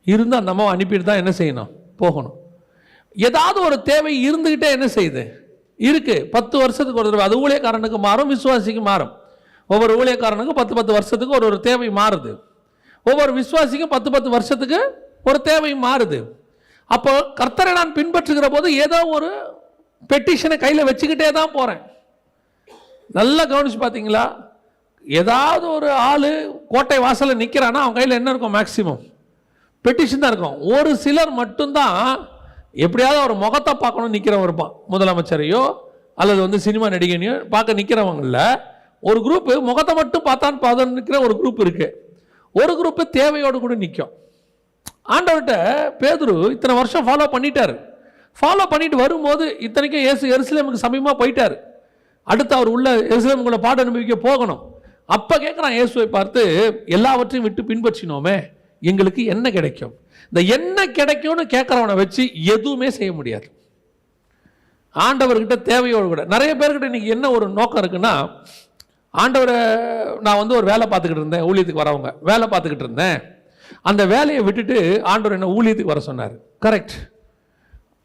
Speaker 1: இருந்து அந்த அம்மாவை அனுப்பிட்டு தான் என்ன செய்யணும், போகணும். ஏதாவது ஒரு தேவை இருந்துக்கிட்டே என்ன செய்யுது இருக்கு. 10 வருஷத்துக்கு ஒரு தடவை அது ஊழியக்காரனுக்கு மாறும், விசுவாசிக்கு மாறும். ஒவ்வொரு ஊழியக்காரனுக்கும் 10 வருஷத்துக்கு ஒரு தேவை மாறுது. ஒவ்வொரு விசுவாசிக்கும் 10 வருஷத்துக்கு ஒரு தேவை மாறுது. அப்போ கர்த்தரை நான் பின்பற்றுகிற போது ஏதோ ஒரு பெட்டிஷனை கையில் வச்சுக்கிட்டே தான் போகிறேன். நல்லா கவனிச்சு பார்த்தீங்களா? ஏதாவது ஒரு ஆள் கோட்டை வாசலில் நிற்கிறான்னா அவன் கையில் என்ன இருக்கும்? மேக்சிமம் பெட்டிஷன் தான் இருக்கும். ஒரு சிலர் மட்டும்தான் எப்படியாவது ஒரு முகத்தை பார்க்கணும்னு நிற்கிறவன் இருப்பான். முதலமைச்சரையோ அல்லது சினிமா நடிகனையோ பார்க்க நிற்கிறவங்கள ஒரு குரூப் முகத்தை மட்டும் பார்த்தான்னு நிற்கிற ஒரு குரூப் இருக்கு. ஒரு குரூப் தேவையோடு கூட நிற்கும். ஆண்டவர்கிட்ட பேதுரு இத்தனை வருஷம் ஃபாலோ பண்ணிட்டாரு. ஃபாலோ பண்ணிட்டு வரும்போது இத்தனைக்கும் இயேசு எருசலேமுக்கு சமீபமாக போயிட்டார். அடுத்து அவர் உள்ள எருசலேமுக்குள்ள பாட அனுபவிக்க போகணும். அப்போ கேட்குறான் இயேசுவை பார்த்து, எல்லாவற்றையும் விட்டு பின்பற்றினோமே, எங்களுக்கு என்ன கிடைக்கும்? இந்த என்ன கிடைக்கும்னு கேட்குறவனை வச்சு எதுவுமே செய்ய முடியாது. ஆண்டவர்கிட்ட தேவையோடு கூட நிறைய பேர்கிட்ட இன்னைக்கு என்ன ஒரு நோக்கம் இருக்குன்னா, ஆண்டவரை நான் ஒரு வேலை பார்த்துக்கிட்டு இருந்தேன், ஊழியத்துக்கு வரவங்க வேலை பார்த்துக்கிட்டு இருந்தேன், அந்த வேலையை விட்டுட்டு ஆண்டவர் என்ன ஊழியத்துக்கு வர சொன்னார். கரெக்ட்.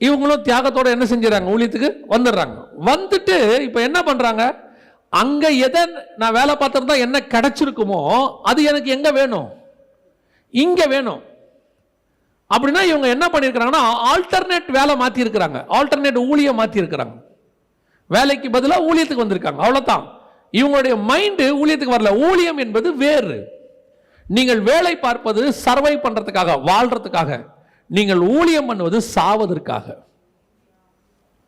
Speaker 1: இவங்களும் தியாகத்தோடு என்ன செஞ்சுறாங்க, ஊழியத்துக்கு வந்துடுறாங்க. வந்துட்டு இப்போ என்ன பண்ணுறாங்க, அங்கே எதை நான் வேலை பார்த்துருந்தா என்ன கிடைச்சிருக்குமோ அது எனக்கு எங்கே வேணும், இங்கே வேணும். அப்படின்னா இவங்க என்ன பண்ணியிருக்கிறாங்கன்னா ஆல்டர்னேட் வேலை மாற்றி இருக்கிறாங்க, ஆல்டர்னேட் ஊழியம் மாற்றி இருக்கிறாங்க. வேலைக்கு பதிலாக ஊழியத்துக்கு வந்திருக்காங்க, அவ்வளோதான். இவங்களுடைய மைண்டு ஊழியத்துக்கு வரல. ஊழியம் என்பது வேறு. நீங்கள் வேலை பார்ப்பது சர்வை பண்ணுறதுக்காக, வாழ்றதுக்காக. நீங்கள் ஊழியம் பண்ணுவது சாவதற்காக,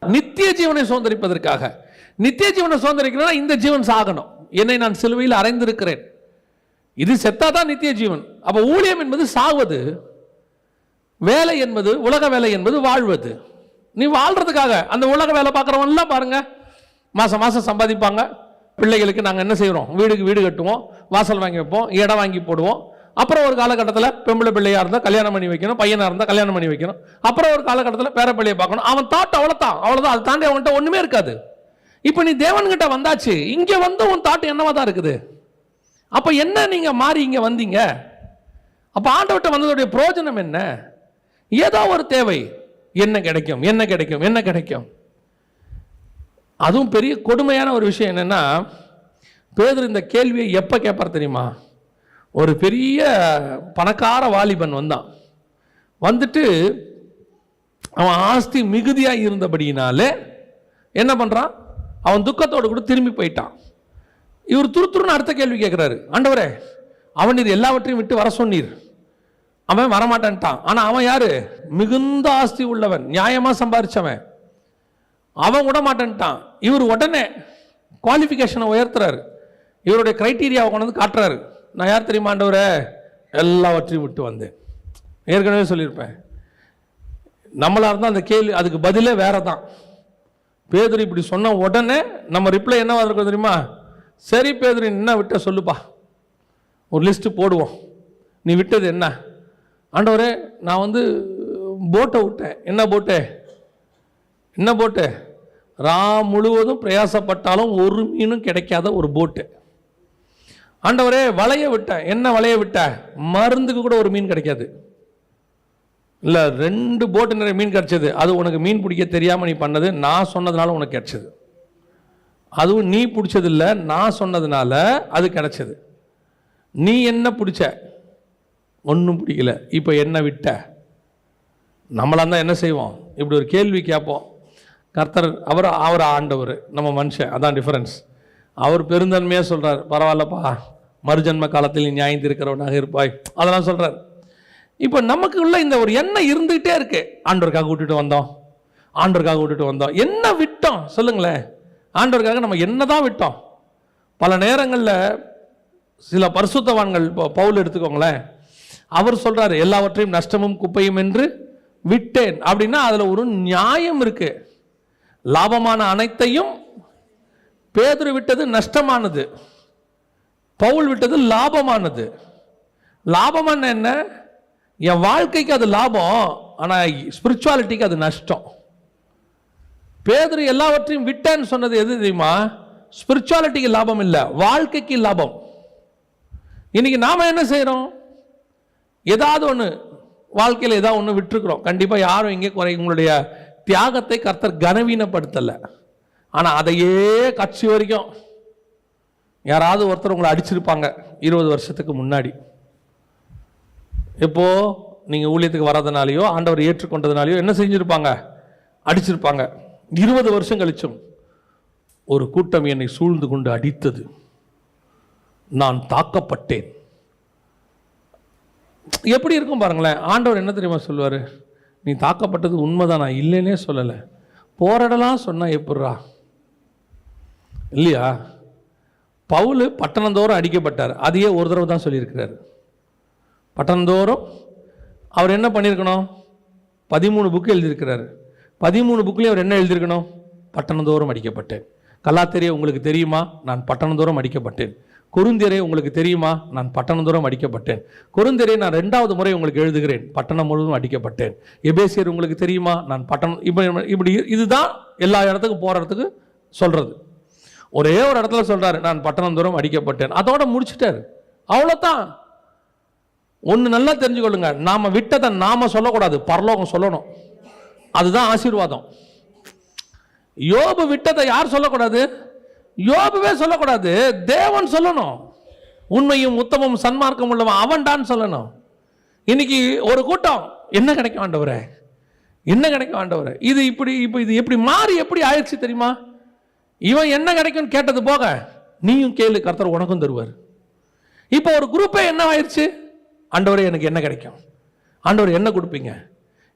Speaker 1: நித்திய ஜீவனை சுதந்திரிப்பதற்காக. நித்திய ஜீவனை சுதந்திரிக்கணும்னா இந்த ஜீவன் சாகணும். என்னை நான் சிலுவையில் அறைந்திருக்கிறேன், இது செத்தாதான் நித்திய ஜீவன். அப்போ ஊழியம் என்பது சாவது, வேலை என்பது உலக வேலை என்பது வாழ்வது. நீ வாழ்றதுக்காக. அந்த உலக வேலை பார்க்குறவன்லாம் பாருங்க, மாசம் மாசம் சம்பாதிப்பாங்க. பிள்ளைகளுக்கு நாங்கள் என்ன செய்கிறோம், வீடுக்கு வீடு கட்டுவோம், வாசல் வாங்கி வைப்போம், இடம் வாங்கி போடுவோம். அப்புறம் ஒரு காலகட்டத்தில் பெம்பளை பிள்ளையாக இருந்தால் கல்யாணம் பண்ணி வைக்கணும், பையனாக இருந்தால் கல்யாணம் பண்ணி வைக்கணும். அப்புறம் ஒரு காலகட்டத்தில் பேர பிள்ளையை பார்க்கணும். அவன் தாட் அவ்வளோதான், அதை தாண்டி அவன்கிட்ட ஒன்றுமே இருக்காது. இப்போ நீ தேவன்கிட்ட வந்தாச்சு, இங்கே வந்து உன் தாட் என்னவா தான் இருக்குது. அப்போ என்ன நீங்கள் மாறி இங்கே வந்தீங்க? அப்போ ஆண்டவர்கிட்ட வந்ததுடைய பிரயோஜனம் என்ன? ஏதோ ஒரு தேவை, என்ன கிடைக்கும், என்ன கிடைக்கும், என்ன கிடைக்கும். அதுவும் பெரிய கொடுமையான ஒரு விஷயம் என்னன்னா, பேதுரு இந்த கேள்வியை எப்போ கேட்பார் தெரியுமா? ஒரு பெரிய பணக்கார வாலிபன் வந்தான். வந்துட்டு அவன் ஆஸ்தி மிகுதியாக இருந்தபடியினாலே என்ன பண்ணுறான், அவன் துக்கத்தோடு கூட திரும்பி போயிட்டான். இவர் துருத்துருன்னு அடுத்த கேள்வி கேட்குறாரு, ஆண்டவரே அவன் நீர் எல்லாவற்றையும் விட்டு வர சொன்னீர், அவன் வரமாட்டான்ட்டான். ஆனால் அவன் யாரு? மிகுந்த ஆஸ்தி உள்ளவன், நியாயமாக சம்பாரிச்சவன். அவன் விட மாட்டேன்ட்டான். இவர் உடனே குவாலிஃபிகேஷனை உயர்த்துறாரு, இவருடைய கிரைட்டீரியாவை கொண்டு வந்து காட்டுறாரு. நான் யார் தெரியுமா ஆண்டவரே? எல்லாவற்றையும் விட்டு வந்தேன். ஏற்கனவே சொல்லியிருப்பேன், நம்மளா இருந்தால் அந்த கேள்வி அதுக்கு பதிலே வேற தான். பேதுரு இப்படி சொன்ன உடனே நம்ம ரிப்ளை என்னவா இருக்கும் தெரியுமா? சரி பேதுரு, என்ன விட்ட சொல்லுப்பா, ஒரு லிஸ்ட்டு போடுவோம். நீ விட்டது என்ன? ஆண்டவரே நான் போட்டை விட்டேன். என்ன போட்டு? என்ன போட்டு? முழுவதும் பிரயாசப்பட்டாலும் ஒரு மீனும் கிடைக்காத ஒரு போட்டு. ஆண்டவரே வலைய விட்டேன். என்ன வலைய விட்ட? மருந்துக்கு கூட ஒரு மீன் கிடைக்காது. இல்லை 2 போட்டு நிறைய மீன் கிடைச்சது. அது உனக்கு மீன் பிடிக்க தெரியாமல் நீ பண்ணது, நான் சொன்னதுனால உனக்கு கிடைச்சது. அதுவும் நீ பிடிச்சது இல்லை, நான் சொன்னதுனால அது கிடைச்சது. நீ என்ன பிடிச்ச? ஒன்றும் பிடிக்கல. இப்போ என்ன விட்ட? நம்மளா தான் என்ன செய்வோம்? இப்படி ஒரு கேள்வி கேட்போம். கர்த்தர் அவர் ஆண்டவர், நம்ம மனுஷன், அதான் டிஃபரன்ஸ். அவர் பெருந்தன்மையாக சொல்கிறார், பரவாயில்லப்பா மறுஜன்ம காலத்தில் நீ நியாயம் இருக்கிறவனாக இருப்பாய், அதெல்லாம் சொல்கிறார். இப்போ நமக்கு உள்ள இந்த ஒரு எண்ணம் இருந்துகிட்டே இருக்கு. ஆண்டவருக்காக விட்டுட்டு வந்தோம், ஆண்டவருக்காக விட்டுட்டு வந்தோம். என்ன விட்டோம் சொல்லுங்களேன்? ஆண்டவருக்காக நம்ம என்ன தான் விட்டோம்? பல நேரங்களில் சில பரிசுத்தவான்கள், பவுல் எடுத்துக்கோங்களேன், அவர் சொல்கிறார் எல்லாவற்றையும் நஷ்டமும் குப்பையும் என்று விட்டேன். அப்படின்னா அதில் ஒரு நியாயம் இருக்கு. லாபமான அனைத்தையும் பேதுரு விட்டது நஷ்டமானது, பவுல் விட்டது லாபமானது. லாபமான என்ன? என் வாழ்க்கைக்கு அது லாபம், ஆனால் ஸ்பிரிச்சுவாலிட்டிக்கு அது நஷ்டம். பேதுரு எல்லாவற்றையும் விட்டேன்னு சொன்னது எது தெரியுமா? ஸ்பிரிச்சுவாலிட்டிக்கு லாபம் இல்லை, வாழ்க்கைக்கு லாபம். இன்னைக்கு நாம என்ன செய்யறோம்? ஏதாவது ஒன்று வாழ்க்கையில் ஏதாவது ஒன்று விட்டுருக்குறோம். கண்டிப்பாக யாரும் இங்கே உங்களுடைய தியாகத்தை கர்த்தர் கனவீனப்படுத்தலை. ஆனால் அதையே கட்சி வரைக்கும் யாராவது ஒருத்தர் உங்களை அடிச்சிருப்பாங்க 20 வருஷத்துக்கு முன்னாடி. எப்போ நீங்கள் ஊழியத்துக்கு வர்றதுனாலையோ ஆண்டவர் ஏற்றுக்கொண்டதுனாலையோ என்ன செஞ்சுருப்பாங்க? அடிச்சிருப்பாங்க. 20 வருஷம் கழிச்சும் ஒரு கூட்டம் என்னை சூழ்ந்து கொண்டு அடித்தது, நான் தாக்கப்பட்டேன். எப்படி இருக்கும் பாருங்களேன். ஆண்டவர் என்ன தெரியுமா சொல்லுவார்? நீ தாக்கப்பட்டது உண்மைதான், நான் இல்லைன்னே சொல்லலை. போராடலாம் சொன்னால் எப்பட்றா? இல்லையா? பவுல் பட்டணந்தோறும் அடிக்கப்பட்டார், அதையே ஒரு தடவை தான் சொல்லியிருக்கிறார். பட்டணந்தோறும் அவர் என்ன பண்ணியிருக்கணும்? 13 புக்கு எழுதியிருக்கிறார். 13 புக்லேயும் அவர் என்ன எழுதியிருக்கணும்? பட்டணந்தோறும் அடிக்கப்பட்டேன். கலாத்தியரே உங்களுக்கு தெரியுமா, நான் பட்டணந்தோறும் அடிக்கப்பட்டேன். கொரிந்தியரே உங்களுக்கு தெரியுமா, நான் பட்டணந்தோறும் அடிக்கப்பட்டேன். கொரிந்தியரே நான் 2வது முறை உங்களுக்கு எழுதுகிறேன், பட்டணம் முழுவதும் அடிக்கப்பட்டேன். எபேசியர் உங்களுக்கு தெரியுமா, நான் பட்டணம். இப்படி இதுதான் எல்லா இடத்துக்கும் போகிற இடத்துக்கு சொல்கிறது. ஒரே ஒரு இடத்துல சொல்கிறாரு, நான் பட்டணந்தோறும் அடிக்கப்பட்டேன், அதோட முடிச்சுட்டாரு. அவ்வளோதான். ஒன்று நல்லா தெரிஞ்சுக்கொள்ளுங்க, நாம் விட்டதை நாம் சொல்லக்கூடாது, பரலோகம் சொல்லணும். அதுதான் ஆசீர்வாதம். யோபு விட்டதை யார் சொல்லக்கூடாது? யோபுவே சொல்லக்கூடாது, தேவன் சொல்லணும். உண்மையும் உத்தமும் சன்மார்க்கம் உள்ளவன் அவன்டான்னு சொல்லணும். இன்னைக்கு ஒரு கூட்டம் என்ன கிடைக்கும் ஆண்டவரே, என்ன கிடைக்கும் ஆண்டவரே, இது இப்படி இப்போ இது எப்படி மாறி எப்படி ஆயிடுச்சு தெரியுமா? இவன் என்ன கிடைக்கும்னு கேட்டது போக நீயும் கேளு, கர்த்தர் உனக்கும் தருவார். இப்போ ஒரு குரூப்பே என்ன ஆயிடுச்சு, ஆண்டவரே எனக்கு என்ன கிடைக்கும், ஆண்டவர் என்ன கொடுப்பீங்க.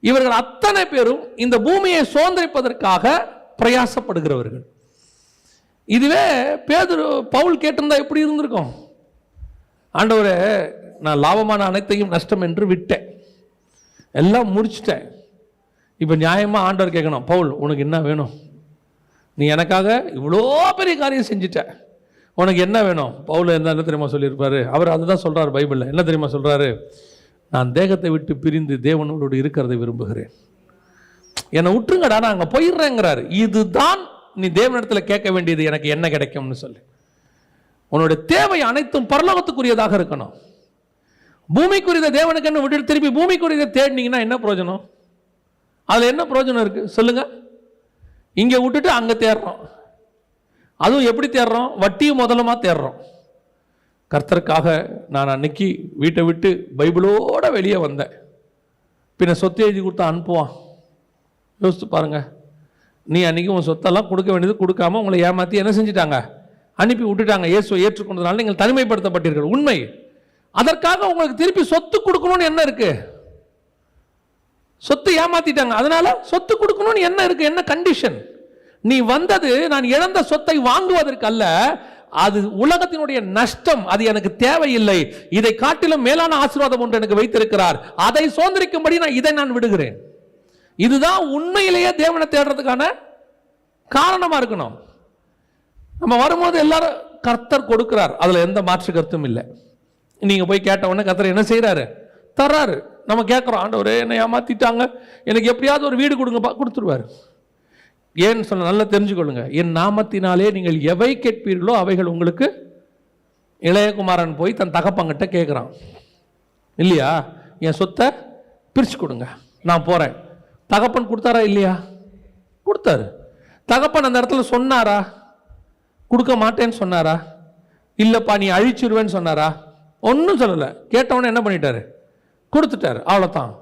Speaker 1: இவர்கள் அத்தனை பேரும் இந்த பூமியை சுதந்திரிப்பதற்காக பிரயாசப்படுகிறவர்கள். இதுவே பவுல் கேட்டிருந்தா எப்படி இருந்திருக்கும்? ஆண்டவரே நான் லாபமான அனைத்தையும் நஷ்டம் என்று விட்டேன், எல்லாம் முடிச்சிட்டேன். இப்போ நியாயமாக ஆண்டவர் கேட்கணும், பவுல் உனக்கு என்ன வேணும், நீ எனக்காக இவ்வளோ பெரிய காரியம் செஞ்சிட்ட, உனக்கு என்ன வேணும்? பவுல் என்ன தெரியுமா சொல்லியிருப்பாரு? அவர் அதுதான் சொல்கிறார் பைபிளில். என்ன தெரியுமா சொல்கிறாரு? நான் தேகத்தை விட்டு பிரிந்து தேவனோடு இருக்கிறதை விரும்புகிறேன், என்னை விட்டுருங்கடா நான் அங்கே போயிடுறேங்கிறாரு. இதுதான் நீ தேவனிடத்தில் கேட்க வேண்டியது, எனக்கு என்ன கிடைக்கும்னு சொல்லி. உன்னுடைய தேவை அனைத்தும் பரலோகத்துக்குரியதாக இருக்கணும். பூமிக்குரிய தேவனுக்கு என்ன விட்டு திருப்பி பூமிக்குரிய தேடினீங்கன்னா என்ன பிரயோஜனம்? அதில் என்ன பிரயோஜனம் இருக்குது சொல்லுங்க? இங்கே விட்டுட்டு அங்கே தேடுறோம். அதுவும் எப்படி தேடுறோம்? வட்டியும் முதலமா தேடுறோம். கர்த்தருக்காக நான் அன்னைக்கு வீட்டை விட்டு பைபிளோட வெளியே வந்தேன். பின்ன சொத்து எழுதி கொடுத்தா அனுப்புவான். யோசித்து பாருங்க, நீ அன்னைக்கு உன் சொத்தெல்லாம் கொடுக்க வேண்டியது கொடுக்காம உங்களை ஏமாற்றி என்ன செஞ்சிட்டாங்க, அனுப்பி விட்டுட்டாங்க. இயேசுவை ஏற்றுக்கொண்டதுனால நீங்கள் தனிமைப்படுத்தப்பட்டீர்கள், உண்மை. அதற்காக உங்களுக்கு திருப்பி சொத்து கொடுக்கணும்னு என்ன இருக்கு? சொத்து ஏமாத்திட்டாங்க, அதனால சொத்து கொடுக்கணும்னு என்ன இருக்கு? என்ன கண்டிஷன்? நீ வந்தது நான் இழந்த சொத்தை வாங்குவதற்கு அல்ல, அது உலகத்தினுடைய நஷ்டம், அது எனக்கு தேவையில்லை. இதை காட்டிலும் மேலான ஆசீர்வாதம் ஒன்று எனக்கு வைத்திருக்கிறார், அதை சுதந்திரிக்கும்படி இதை நான் விடுகிறேன். இதுதான் உண்மையிலேயே தேவனை தேடுறதுக்கான காரணமா இருக்கணும். நம்ம வரும்போது எல்லாரும் கர்த்தர் கொடுக்கிறார், அதுல எந்த மாற்று கருத்தும் இல்லை. நீங்க போய் கேட்ட உடனே கர்த்தர் என்ன செய்யறாரு? தர்றாரு. நம்ம கேட்கிறோம், ஆண்டவரே என்னை ஏமாத்திட்டாங்க, எனக்கு எப்படியாவது ஒரு வீடு கொடுங்கப்பா, கொடுத்துருவாரு. ஏன்னு சொல்ல நல்லா தெரிஞ்சுக்கொள்ளுங்க, என் நாமத்தினாலே நீங்கள் எவை கேட்பீர்களோ அவைகள் உங்களுக்கு. இளையகுமாரன் போய் தன் தகப்பங்கிட்ட கேட்குறான் இல்லையா, என் சொத்தை பிரித்து கொடுங்க, நான் போகிறேன். தகப்பன் கொடுத்தாரா இல்லையா? கொடுத்தாரு. தகப்பன் அந்த இடத்துல சொன்னாரா? கொடுக்க மாட்டேன்னு சொன்னாரா? இல்லைப்பா நீ அழிச்சிருவேன்னு சொன்னாரா? ஒன்றும் சொல்லலை. கேட்டவொன்னே என்ன பண்ணிட்டாரு? கொடுத்துட்டாரு, அவ்வளோதான்.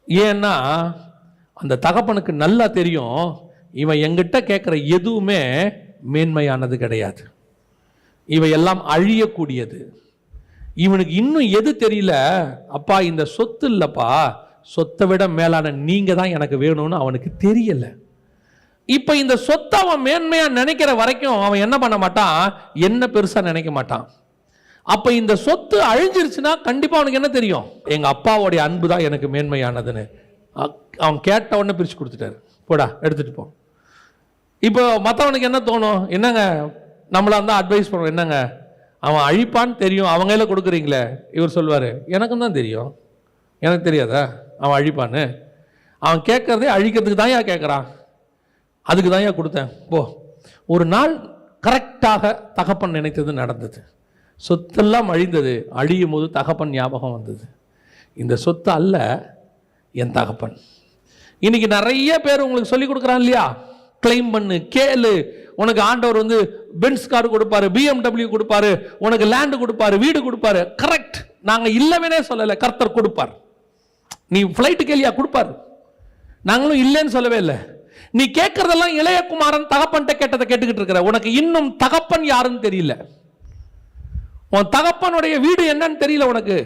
Speaker 1: ஏன்னா அந்த தகப்பனுக்கு நல்லா தெரியும், இவன் எங்கிட்ட கேட்குற எதுவுமே மேன்மையானது கிடையாது, இவையெல்லாம் அழியக்கூடியது. இவனுக்கு இன்னும் எது தெரியல, அப்பா இந்த சொத்து இல்லைப்பா, சொத்தை விட மேலான நீங்க தான் எனக்கு வேணும்னு அவனுக்கு தெரியல. இப்ப இந்த சொத்தை அவன் மேன்மையா நினைக்கிற வரைக்கும் அவன் என்ன பண்ண மாட்டான், என்ன பெருசா நினைக்க மாட்டான். அப்ப இந்த சொத்து அழிஞ்சிருச்சுன்னா கண்டிப்பா அவனுக்கு என்ன தெரியும், எங்க அப்பாவுடைய அன்பு தான் எனக்கு மேன்மையானதுன்னு. அவன் கேட்ட உடனே பிரிச்சு கொடுத்துட்டாரு, போடா எடுத்துட்டு போ. இப்போ மற்றவனுக்கு என்ன தோணும், என்னங்க நம்மளா இருந்தால் அட்வைஸ் பண்ணுவோம், என்னங்க அவன் அழிப்பான்னு தெரியும், அவங்க கையில் கொடுக்குறீங்களே. இவர் சொல்வார், எனக்கும் தான் தெரியும், எனக்கு தெரியாதா அவன் அழிப்பான்னு. அவன் கேட்கறதே அழிக்கிறதுக்கு தான் ஏன் கேட்குறான், அதுக்கு தான் ஏன் கொடுத்தேன் போ. ஒரு நாள் கரெக்டாக தகப்பன் நினைத்தது நடந்தது, சொத்தெல்லாம் அழிந்தது. அழியும் போது தகப்பன் ஞாபகம் வந்தது, இந்த சொத்து அல்ல என் தகப்பன். இன்னைக்கு நிறைய பேர் உங்களுக்கு சொல்லி கொடுக்குறான் இல்லையா, கிளைம் பண்ணு, கேளு, உனக்கு ஆண்டவர் வந்து பென்ஸ் கார் கொடுப்பாரு, BMW கொடுப்பாரு, உனக்கு லேண்டு கொடுப்பாரு, வீடு கொடுப்பாரு. கரெக்ட், நாங்கள் இல்லவே சொல்லலை, கர்த்தர் கொடுப்பார். நீ ஃப்ளைட்டு கேளியா, கொடுப்பாரு, நாங்களும் இல்லைன்னு சொல்லவே இல்லை. நீ கேட்கறதெல்லாம் இளையகுமாரன் தகப்பன்ட்ட கேட்டதை கேட்டுக்கிட்டு இருக்கிற, உனக்கு இன்னும் தகப்பன் யாருன்னு தெரியல. உன் தகப்பனுடைய வீடு என்னன்னு தெரியல உனக்கு.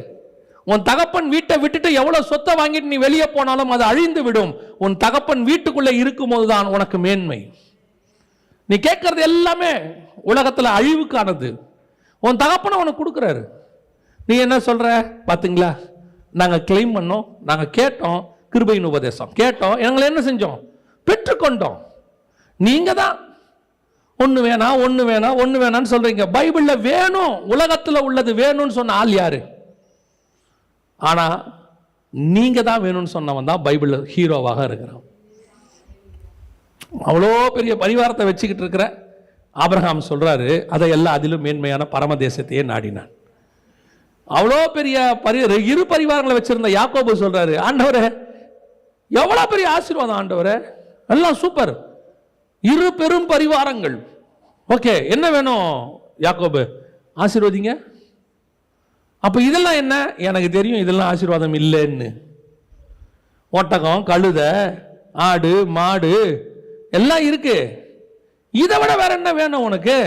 Speaker 1: உன் தகப்பன் வீட்டை விட்டுட்டு எவ்வளவு சொத்தை வாங்கிட்டு நீ வெளியே போனாலும் அது அழிந்து விடும். உன் தகப்பன் வீட்டுக்குள்ள இருக்கும் போதுதான் உனக்கு மேன்மை. நீ கேட்கறது எல்லாமே உலகத்துல அழிவுக்கானது. உன் தகப்பனை உனக்கு கொடுக்குறாரு, நீ என்ன சொல்ற பாத்தீங்களா, நாங்க கிளைம் பண்ணோம், நாங்க கேட்டோம், கிருபையின் உபதேசம் கேட்டோம், எங்களை என்ன செஞ்சோம், பெற்றுக்கொண்டோம். நீங்க தான் ஒன்று வேணாம் ஒன்று வேணாம் ஒன்று வேணான்னு சொல்றீங்க. பைபிளில் வேணும், உலகத்தில் உள்ளது வேணும்னு சொன்ன ஆள் யாரு? ஆனால் நீங்கள் தான் வேணும்னு சொன்னவன் தான் பைபிளில் ஹீரோவாக இருக்கிறான். அவ்வளோ பெரிய பரிவாரத்தை வச்சுக்கிட்டு இருக்கிற ஆபிரகாம் சொல்றாரு, அதை எல்லாம் அதிலும் மேன்மையான பரமதேசத்தையே நாடினான். அவ்வளோ பெரிய இரு பரிவாரங்களை வச்சிருந்த யாக்கோபு சொல்றாரு, ஆண்டவரே எவ்வளோ பெரிய ஆசீர்வாதம் ஆண்டவரே, எல்லாம் சூப்பர், இரு பெரும் பரிவாரங்கள், ஓகே என்ன வேணும் யாக்கோபு, ஆசீர்வதிங்க. அப்போ இதெல்லாம் என்ன? எனக்கு தெரியும் இதெல்லாம் ஆசீர்வாதம் இல்லைன்னு. ஒட்டகம், கழுதை, ஆடு, மாடு எல்லாம் இருக்கு, இதை விட வேற என்ன வேணும் உனக்கு?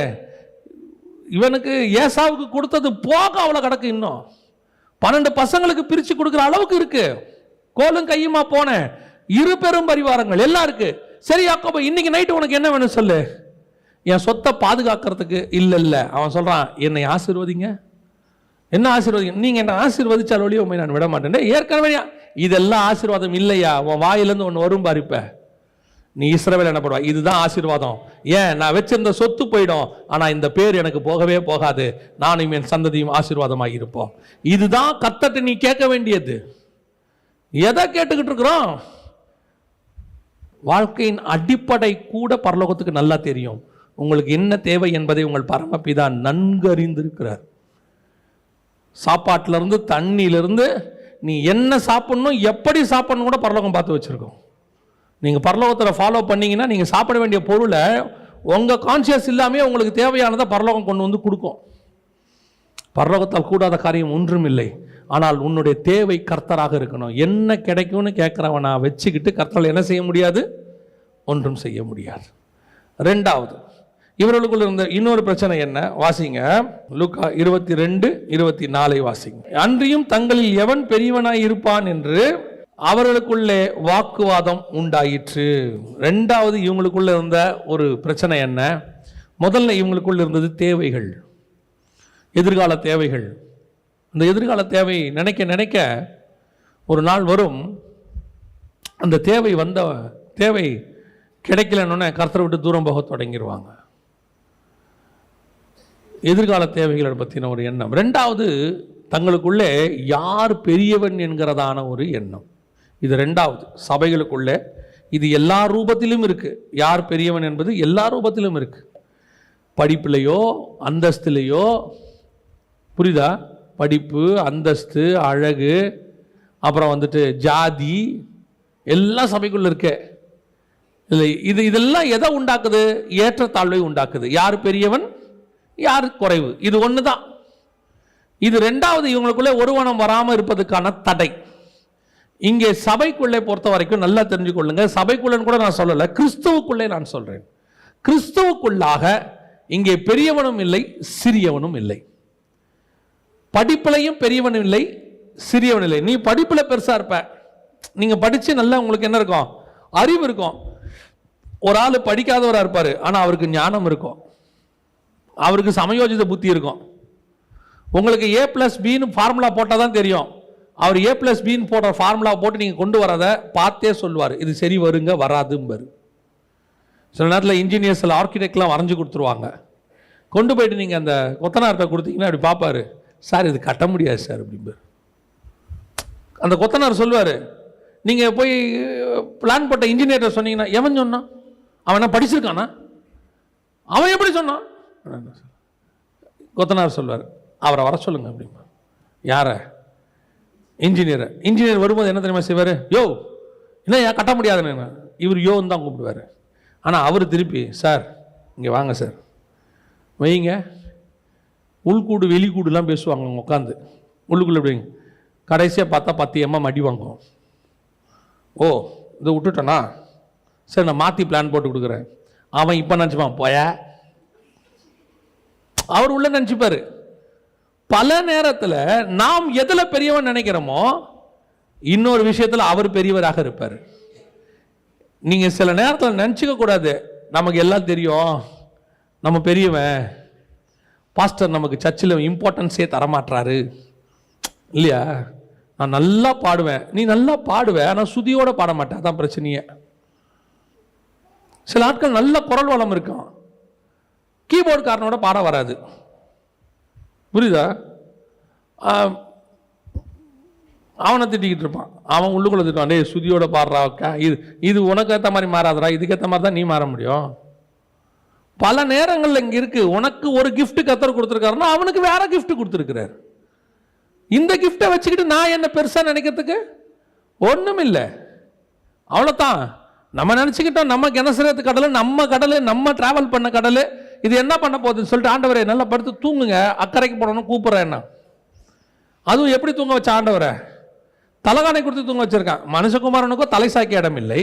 Speaker 1: இவனுக்கு ஏசாவுக்கு கொடுத்தது போக அவ்வளோ கிடக்கு, இன்னும் 12 பசங்களுக்கு பிரித்து கொடுக்குற அளவுக்கு இருக்கு. கோலும் கையுமா போன இரு பெரும் பரிவாரங்கள் எல்லாம் இருக்கு. சரி யாக்கோபு, இன்னைக்கு நைட்டு உனக்கு என்ன வேணும் சொல்லு. என் சொத்தை பாதுகாக்கிறதுக்கு இல்லை. அவன் சொல்றான், என்னை ஆசீர்வதிங்க. என்ன ஆசீர்வதிங்க? நீங்க என்ன ஆசீர்வதிச்சால் ஒழிய உண்மை நான் விட மாட்டேன். ஏற்கனவே இதெல்லாம் ஆசீர்வாதம் இல்லையா? உன் வாயிலிருந்து ஒன்று வரும் பாரிப்ப, நீ இஸ்ரவேல் என்ன பண்ணுவா? இதுதான் ஆசீர்வாதம். ஏன்? நான் வச்சிருந்த சொத்து போயிடும், ஆனா இந்த பேர் எனக்கு போகவே போகாது, நானும் என் சந்ததியும் ஆசீர்வாதமாக இருப்போம். இதுதான் கர்த்தர்ட்ட நீ கேட்க வேண்டியது. எதை கேட்டுக்கிட்டு இருக்கிறோம்? வாழ்க்கையின் அடிப்படை கூட பரலோகத்துக்கு நல்லா தெரியும். உங்களுக்கு என்ன தேவை என்பதை உங்கள் பரமபிதா நன்கு அறிந்திருக்கிறார். சாப்பாட்டிலிருந்து தண்ணியிலிருந்து நீ என்ன சாப்பிடணும், எப்படி சாப்பிடணும் கூட பரலோகம் பார்த்து வச்சிருக்கோம். நீங்கள் பரலோகத்தில் ஃபாலோ பண்ணீங்கன்னா நீங்கள் சாப்பிட வேண்டிய பொருளை உங்கள் கான்சியஸ் இல்லாமே உங்களுக்கு தேவையானதை பரலோகம் கொண்டு வந்து கொடுக்கும். பரலோகத்தால் கூடாத காரியம் ஒன்றும் இல்லை. ஆனால் உன்னுடைய தேவை கர்த்தராக இருக்கணும். என்ன கிடைக்கும்னு கேட்குறவனா வச்சுக்கிட்டு கர்த்தரால் என்ன செய்ய முடியாது? ஒன்றும் செய்ய முடியாது. ரெண்டாவது, இவர்களுக்குள்ள இருந்த இன்னொரு பிரச்சனை என்ன? வாசிங்க, லூக்கா 22:24 வாசிங்க. அன்றியும் தங்களில் எவன் பெரியவனாய் இருப்பான் என்று அவர்களுக்குள்ளே வாக்குவாதம் உண்டாயிற்று. ரெண்டாவது, இவங்களுக்குள்ள இருந்த ஒரு பிரச்சனை என்ன? முதல்ல இவங்களுக்குள்ள இருந்தது தேவைகள், எதிர்கால தேவைகள். அந்த எதிர்கால தேவை நினைக்க நினைக்க ஒரு நாள் வரும், அந்த தேவை கிடைக்கலன்னு கர்த்தரை விட்டு தூரம் போக தொடங்கிடுவாங்க. எதிர்கால தேவைகளை பற்றின ஒரு எண்ணம். ரெண்டாவது, தங்களுக்குள்ளே யார் பெரியவன் என்கிறதான ஒரு எண்ணம். இது ரெண்டாவது, சபைகளுக்குள்ளே இது எல்லா ரூபத்திலும் இருக்கு. யார் பெரியவன் என்பது எல்லா ரூபத்திலும் இருக்கு. படிப்புலையோ அந்தஸ்துலையோ, புரியுதா? படிப்பு, அந்தஸ்து, அழகு, அப்புறம் ஜாதி எல்லாம் சபைக்குள்ள இருக்கு. இல்லை, இதெல்லாம் எதை உண்டாக்குது? ஏற்றத்தாழ்வை உண்டாக்குது. யார் பெரியவன், யார் குறைவு, இது ஒன்று தான். இது ரெண்டாவது, இவங்களுக்குள்ளே ஒருவனம் வராமல் இருப்பதுக்கான தடை. இங்கே சபைக்குள்ளே பொறுத்த வரைக்கும் நல்லா தெரிஞ்சுக்கொள்ளுங்க. சபைக்குள்ளன்னு கூட நான் சொல்லலை, கிறிஸ்துவுக்குள்ளே நான் சொல்றேன். கிறிஸ்துவுக்குள்ளாக இங்கே பெரியவனும் இல்லை, சிறியவனும் இல்லை. படிப்பிலையும் பெரியவனும் இல்லை, சிறியவன் இல்லை. நீ படிப்பில் பெருசா இருப்ப, நீங்க படிச்சு நல்லா உங்களுக்கு என்ன இருக்கும்? அறிவு இருக்கும். ஒரு ஆள் படிக்காதவராக இருப்பார், ஆனால் அவருக்கு ஞானம் இருக்கும், அவருக்கு சமயோஜித புத்தி இருக்கும். உங்களுக்கு A+B ஃபார்முலா போட்டால் தான் தெரியும். அவர் A+B போடுற ஃபார்முலா போட்டு நீங்கள் கொண்டு வரதை பார்த்தே சொல்லுவார், இது சரி வருங்க வராதும்பார். சில நேரத்தில் இன்ஜினியர்ஸ், ஆர்கிடெக்ட்லாம் வரைஞ்சி கொடுத்துருவாங்க. கொண்டு போயிட்டு நீங்கள் அந்த கொத்தனார்கிட்ட கொடுத்தீங்கன்னா அப்படி பார்ப்பாரு, சார் இது கட்ட முடியாது சார் அப்படிம்பார். அந்த கொத்தனார் சொல்லுவார், நீங்கள் போய் பிளான் போட்ட இன்ஜினியர்கிட்ட சொன்னீங்கன்னா, எவன் சொன்னான்? அவன் என்ன படிச்சிருக்கானா? அவன் எப்படி சொன்னான்? கொத்தனார் சொல்வார், அவரை வர சொல்லுங்க அப்படிமா. யார? இன்ஜினியர். இன்ஜினியர் வரும்போது என்ன தெரியுமா செய்வார்? யோ என்ன ஏன் கட்ட முடியாதுன்னு இவர் யோன்னு தான் கூப்பிடுவார். ஆனால் அவர் திருப்பி, சார் இங்கே வாங்க சார் வைங்க. உள்கூடு வெளிக்கூடுலாம் பேசுவாங்க அவங்க உட்காந்து, உள்ளுக்குள்ளே எப்படிங்க. கடைசியாக பார்த்தா 10 mm அடி வாங்குவோம். ஓ இதை விட்டுட்டேனா, சரி நான் மாற்றி பிளான் போட்டு கொடுக்குறேன். அவன் இப்போ நினச்சிப்பான், போய அவர் உள்ள நினச்சிப்பாரு. பல நேரத்தில் நாம் எதில் பெரியவன் நினைக்கிறோமோ இன்னொரு விஷயத்தில் அவர் பெரியவராக இருப்பார். நீங்கள் சில நேரத்தில் நினச்சிக்க கூடாது, நமக்கு எல்லாம் தெரியும், நம்ம பெரியவன், பாஸ்டர் நமக்கு சர்ச்சில் இம்பார்ட்டன்ஸே தரமாட்டுறாரு இல்லையா. நான் நல்லா பாடுவேன், நீ நல்லா பாடுவேன், ஆனால் சுதியோட பாட மாட்டேன், அதான் பிரச்சனையே. சில ஆட்கள் நல்ல குரல் வளம் இருக்கும், கீபோர்டுக்காரனோட பாட வராது. புரியுதா? அவனை திட்டிக்கிட்டு இருப்பான். அவன் உள்ளுக்குள்ள திட்டுவான், டே சுதியோட பாடுறா, இது உனக்கு ஏற்ற மாதிரி மாறாதரா, இதுக்கேற்ற மாதிரி தான் நீ மாற முடியும். பல நேரங்களில் இங்கே இருக்கு, உனக்கு ஒரு கிஃப்ட் கர்த்தர் கொடுத்துருக்காருன்னா அவனுக்கு வேற கிஃப்ட் கொடுத்துருக்கிறார். இந்த கிஃப்டை வச்சுக்கிட்டு நான் என்ன பெருசா நினைக்கிறதுக்கு ஒண்ணும் இல்லை. அவ்வளோதான். நம்ம நினச்சிக்கிட்டோம் நம்ம கெனசரேத்து கடல், நம்ம டிராவல் பண்ண கடல், இது என்ன பண்ண போகுதுன்னு சொல்லிட்டு ஆண்டவரே நல்லா படுத்து தூங்குங்க, அக்கறைக்கு போடணும்னு கூப்பிட்றேன். என்ன அதுவும் எப்படி தூங்க வச்ச ஆண்டவரை? தலகாணி கொடுத்து தூங்க வச்சிருக்கான். மனுஷகுமாரனுக்கும் தலை சாய்க்க இடம் இல்லை.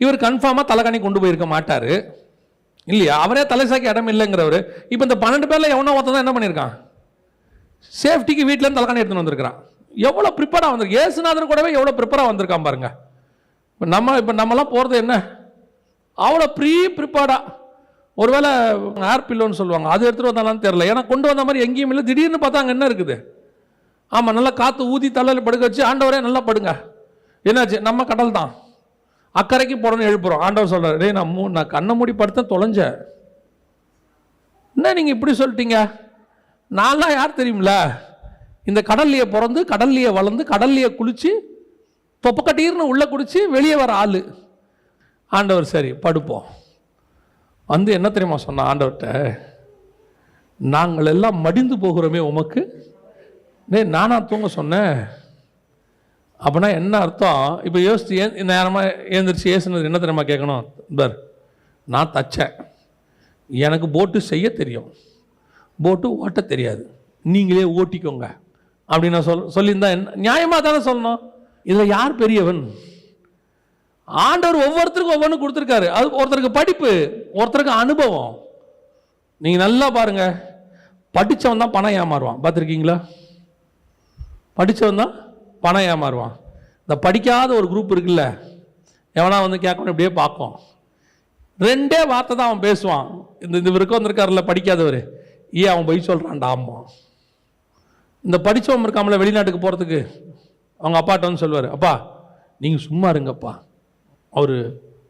Speaker 1: இவர் கன்ஃபார்மாக தலகாணி கொண்டு போயிருக்க மாட்டார் இல்லையா? அவரே தலை சாய்க்க இடம் இல்லைங்கிறவர். இப்போ இந்த 12 பேரில் எவனோ ஒருத்தன் தான் என்ன பண்ணியிருக்கான்? சேஃப்டிக்கு வீட்டிலேருந்து தலகாணி எடுத்துன்னு வந்திருக்கிறான். எவ்வளோ ப்ரிப்பேராக வந்திருக்கு. ஏசுநாதர் கூடவே எவ்வளோ ப்ரிப்பேராக வந்திருக்கான் பாருங்க. இப்போ நம்மலாம் போகிறது என்ன? அவ்வளோ ப்ரிப்பேர்டாக. ஒருவேளை ஏர் பில்லோன்னு சொல்லுவாங்க, அது எடுத்துகிட்டு வந்தாலும் தெரியல. ஏன்னா கொண்டு வந்த மாதிரி எங்கேயும் இல்லை. திடீர்னு பார்த்தா அங்கே என்ன இருக்குது? ஆமாம், நல்லா காற்று ஊதி தலையில் படுக்க வச்சு, ஆண்டவரே நல்லா படுங்க. என்னாச்சு? நம்ம கடல் தான், அக்கறைக்கு போடணும்னு எழுப்புறோம். ஆண்டவர் சொல்கிறார், டே நான் கண்ணை மூடி படுத்தேன் தொலைஞ்சேன். என்ன நீங்கள் இப்படி சொல்லிட்டீங்க? நான்லாம் யார் தெரியுமில்ல? இந்த கடல்லையே பிறந்து, கடல்லையே வளர்ந்து, கடல்லையே குளிச்சு, தொப்பக்கட்டீர்னு உள்ளே குடிச்சு வெளியே வர ஆள். ஆண்டவர் சரி படுப்போம். வந்து என்ன தெரியுமா சொன்ன ஆண்டவர்கிட்ட? நாங்கள் எல்லாம் மடிந்து போகிறோமே உமக்கு நானா தூங்க சொன்னேன். அப்படின்னா என்ன அர்த்தம்? இப்போ யோசிச்சு நேரமாக ஏந்திரிச்சு ஏசுனது என்ன தெரியுமா கேட்கணும்? பர் நான் தச்சேன், எனக்கு போட்டு செய்ய தெரியும், போட்டு ஓட்ட தெரியாது, நீங்களே ஓட்டிக்கோங்க அப்படின்னு நான் சொல்லியிருந்தா என்ன? நியாயமாக தானே சொல்லணும். இதில் யார் பெரியவன்? ஆண்டவர் ஒவ்வொருத்தருக்கும் ஒவ்வொன்று கொடுத்துருக்காரு. அது ஒருத்தருக்கு படிப்பு, ஒருத்தருக்கு அனுபவம். நீங்கள் நல்லா பாருங்க, படித்தவன் தான் பணம் ஏமாறுவான். பார்த்துருக்கீங்களா? படித்தவன் தான் பணம் ஏமாறுவான். இந்த படிக்காத ஒரு குரூப் இருக்குல்ல, எவனா வந்து கேட்கணும் இப்படியே பார்க்கும். 2 வார்த்தை தான் அவன் பேசுவான். இந்த விருக்கம் வந்திருக்காருல்ல படிக்காதவர், அவன் போய் சொல்கிறான்டா. அம்மா இந்த படித்தவன் இருக்காமல வெளிநாட்டுக்கு போகிறதுக்கு அவங்க அப்பாட்ட வந்து சொல்லுவார், அப்பா நீங்கள் சும்மா இருங்கப்பா, அவர்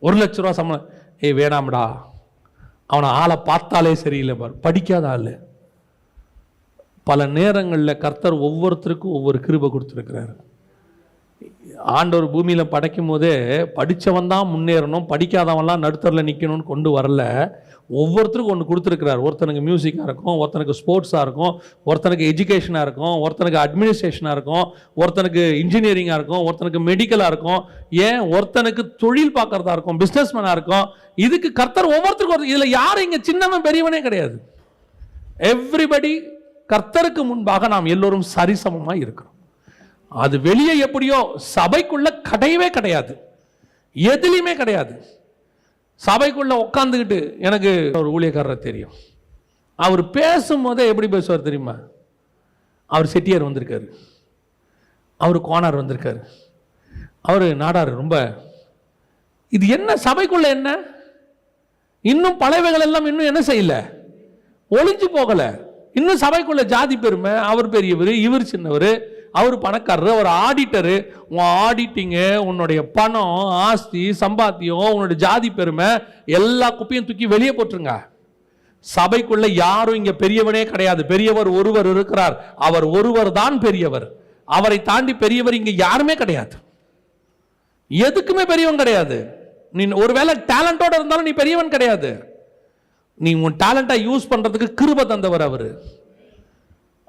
Speaker 1: 1 லட்ச ரூபா சம்பளம். வேணாம்டா, அவனை ஆளை பார்த்தாலே சரியில்லை பார், படிக்காத ஆள். பல நேரங்களில் கர்த்தர் ஒவ்வொருத்தருக்கும் ஒவ்வொரு கிருபை கொடுத்துருக்கிறார். ஆண்டவர் பூமியில் படைக்கும் போதே படித்தவன் தான் முன்னேறணும், படிக்காதவன்லாம் நடுத்தரில் நிற்கணும்னு கொண்டு வரல. ஒவ்வொருத்தருக்கும் ஒன்று கொடுத்துருக்கிறார். ஒருத்தனுக்கு மியூசிக்காக இருக்கும், ஒருத்தனுக்கு ஸ்போர்ட்ஸாக இருக்கும், ஒருத்தனுக்கு எஜுகேஷனாக இருக்கும், ஒருத்தனுக்கு அட்மினிஸ்ட்ரேஷனாக இருக்கும், ஒருத்தனுக்கு இன்ஜினியரிங்காக இருக்கும், ஒருத்தனுக்கு மெடிக்கலாக இருக்கும், ஏன் ஒருத்தனுக்கு தொழில் பார்க்கறதா இருக்கும், பிஸ்னஸ்மேனாக இருக்கும். இதுக்கு கர்த்தர் ஒவ்வொருத்தருக்கும் இதில் யாரும் இங்கே சின்னவன் பெரியவனே கிடையாது. எவ்ரிபடி கர்த்தருக்கு முன்பாக நாம் எல்லோரும் சரிசமமாக இருக்கிறோம். அது வெளியே எப்படியோ, சபைக்குள்ள கிடையவே கிடையாது, எதுலையுமே கிடையாது. சபைக்குள்ள உட்காந்துக்கிட்டு எனக்கு ஒரு ஊழியக்காரரை தெரியும், அவர் பேசும்போதே எப்படி பேசுவார் தெரியுமா? அவர் செட்டியார் வந்திருக்காரு, அவர் கோனார் வந்திருக்காரு, அவர் நாடார். ரொம்ப இது என்ன சபைக்குள்ள என்ன? இன்னும் பழையவைகள் எல்லாம் இன்னும் என்ன செய்யல, ஒளிஞ்சு போகல. இன்னும் சபைக்குள்ள ஜாதி பெருமை, அவர் பெரியவர், இவர் சின்னவர், அவர் பணக்காரரு, அவர் ஆடிட்டரு. உன் ஆடிட்டிங்கு, உன்னுடைய பணம், ஆஸ்தி, சம்பாத்தியம், உன்னுடைய ஜாதி பெருமை எல்லா குப்பையும் தூக்கி வெளியே போட்டுருங்க. சபைக்குள்ள யாரும் இங்க பெரியவனே கிடையாது. பெரியவர் ஒருவர் இருக்கிறார், அவர் ஒருவர் தான் பெரியவர். அவரை தாண்டி பெரியவர் இங்க யாருமே கிடையாது. எதுக்குமே பெரியவன் கிடையாது. நீ ஒருவேளை டேலண்டோட இருந்தாலும் நீ பெரியவன் கிடையாது. நீ உன் டேலண்டை யூஸ் பண்றதுக்கு கிருபை தந்தவர் அவரு.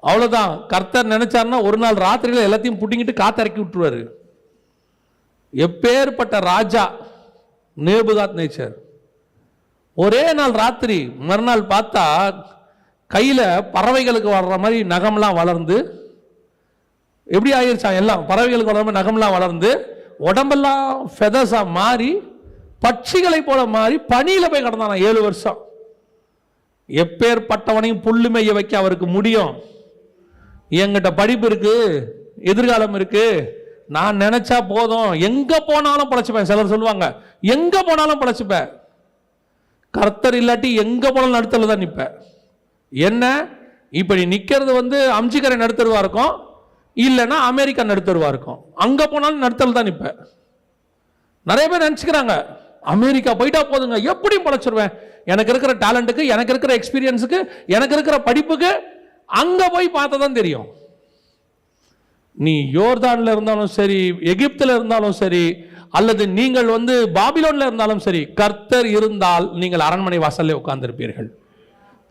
Speaker 1: அவ்வளவுதான். கர்த்தர் நினைச்சாருன்னா ஒரு நாள் ராத்திரியில எல்லாத்தையும் புட்டிங்கிட்டு காத்திறக்கி விட்டுருவாரு. எப்பேற்பட்ட ராஜா நேபுகாத் நேச்சர், ஒரே நாள் ராத்திரி மறுநாள் பார்த்தா கையில பறவைகளுக்கு வளர்ற மாதிரி நகம்லாம் வளர்ந்து, எப்படி ஆயிடுச்சா? எல்லாம் பறவைகளுக்கு வளர்ற மாதிரி நகம்லாம் வளர்ந்து, உடம்பெல்லாம் ஃபெதர்ஸா மாறி, பட்சிகளை போல மாறி பனியில போய் கிடந்தானா 7 வருஷம். எப்பேற்பட்டவனையும் புல்லு மேய வைக்க அவருக்கு முடியும். என்கிட்ட படிப்பு இருக்கு, எதிர்காலம் இருக்கு, நான் நினைச்சா போதும், எங்க போனாலும் படைச்சுப்பேன். சிலர் சொல்லுவாங்க எங்க போனாலும் படைச்சுப்பேன். கர்த்தர் இல்லாட்டி எங்க போனாலும் நடுத்தல தான் நிற்பேன். என்ன இப்படி நிக்கிறது வந்து அம்ஜிக்கரை நடுத்தருவா இருக்கும், இல்லைன்னா அமெரிக்கா நடுத்தருவா இருக்கும். அங்க போனாலும் நடுத்தல் தான் நிற்பேன். நிறைய பேர் நினைச்சுக்கிறாங்க அமெரிக்கா போயிட்டா போதுங்க எப்படியும் படைச்சிருவேன், எனக்கு இருக்கிற டேலண்ட்டுக்கு, எனக்கு இருக்கிற எக்ஸ்பீரியன்ஸுக்கு, எனக்கு இருக்கிற படிப்புக்கு அங்கே போய் பார்த்தா தான் தெரியும். நீ யோர்தானில் இருந்தாலும் சரி, எகிப்தில் இருந்தாலும் சரி, அல்லது நீங்கள் பாபிலோனில் இருந்தாலும் சரி, கர்த்தர் இருந்தால் நீங்கள் அரண்மனை வாசல்ல உட்கார்ந்திருப்பீர்கள்.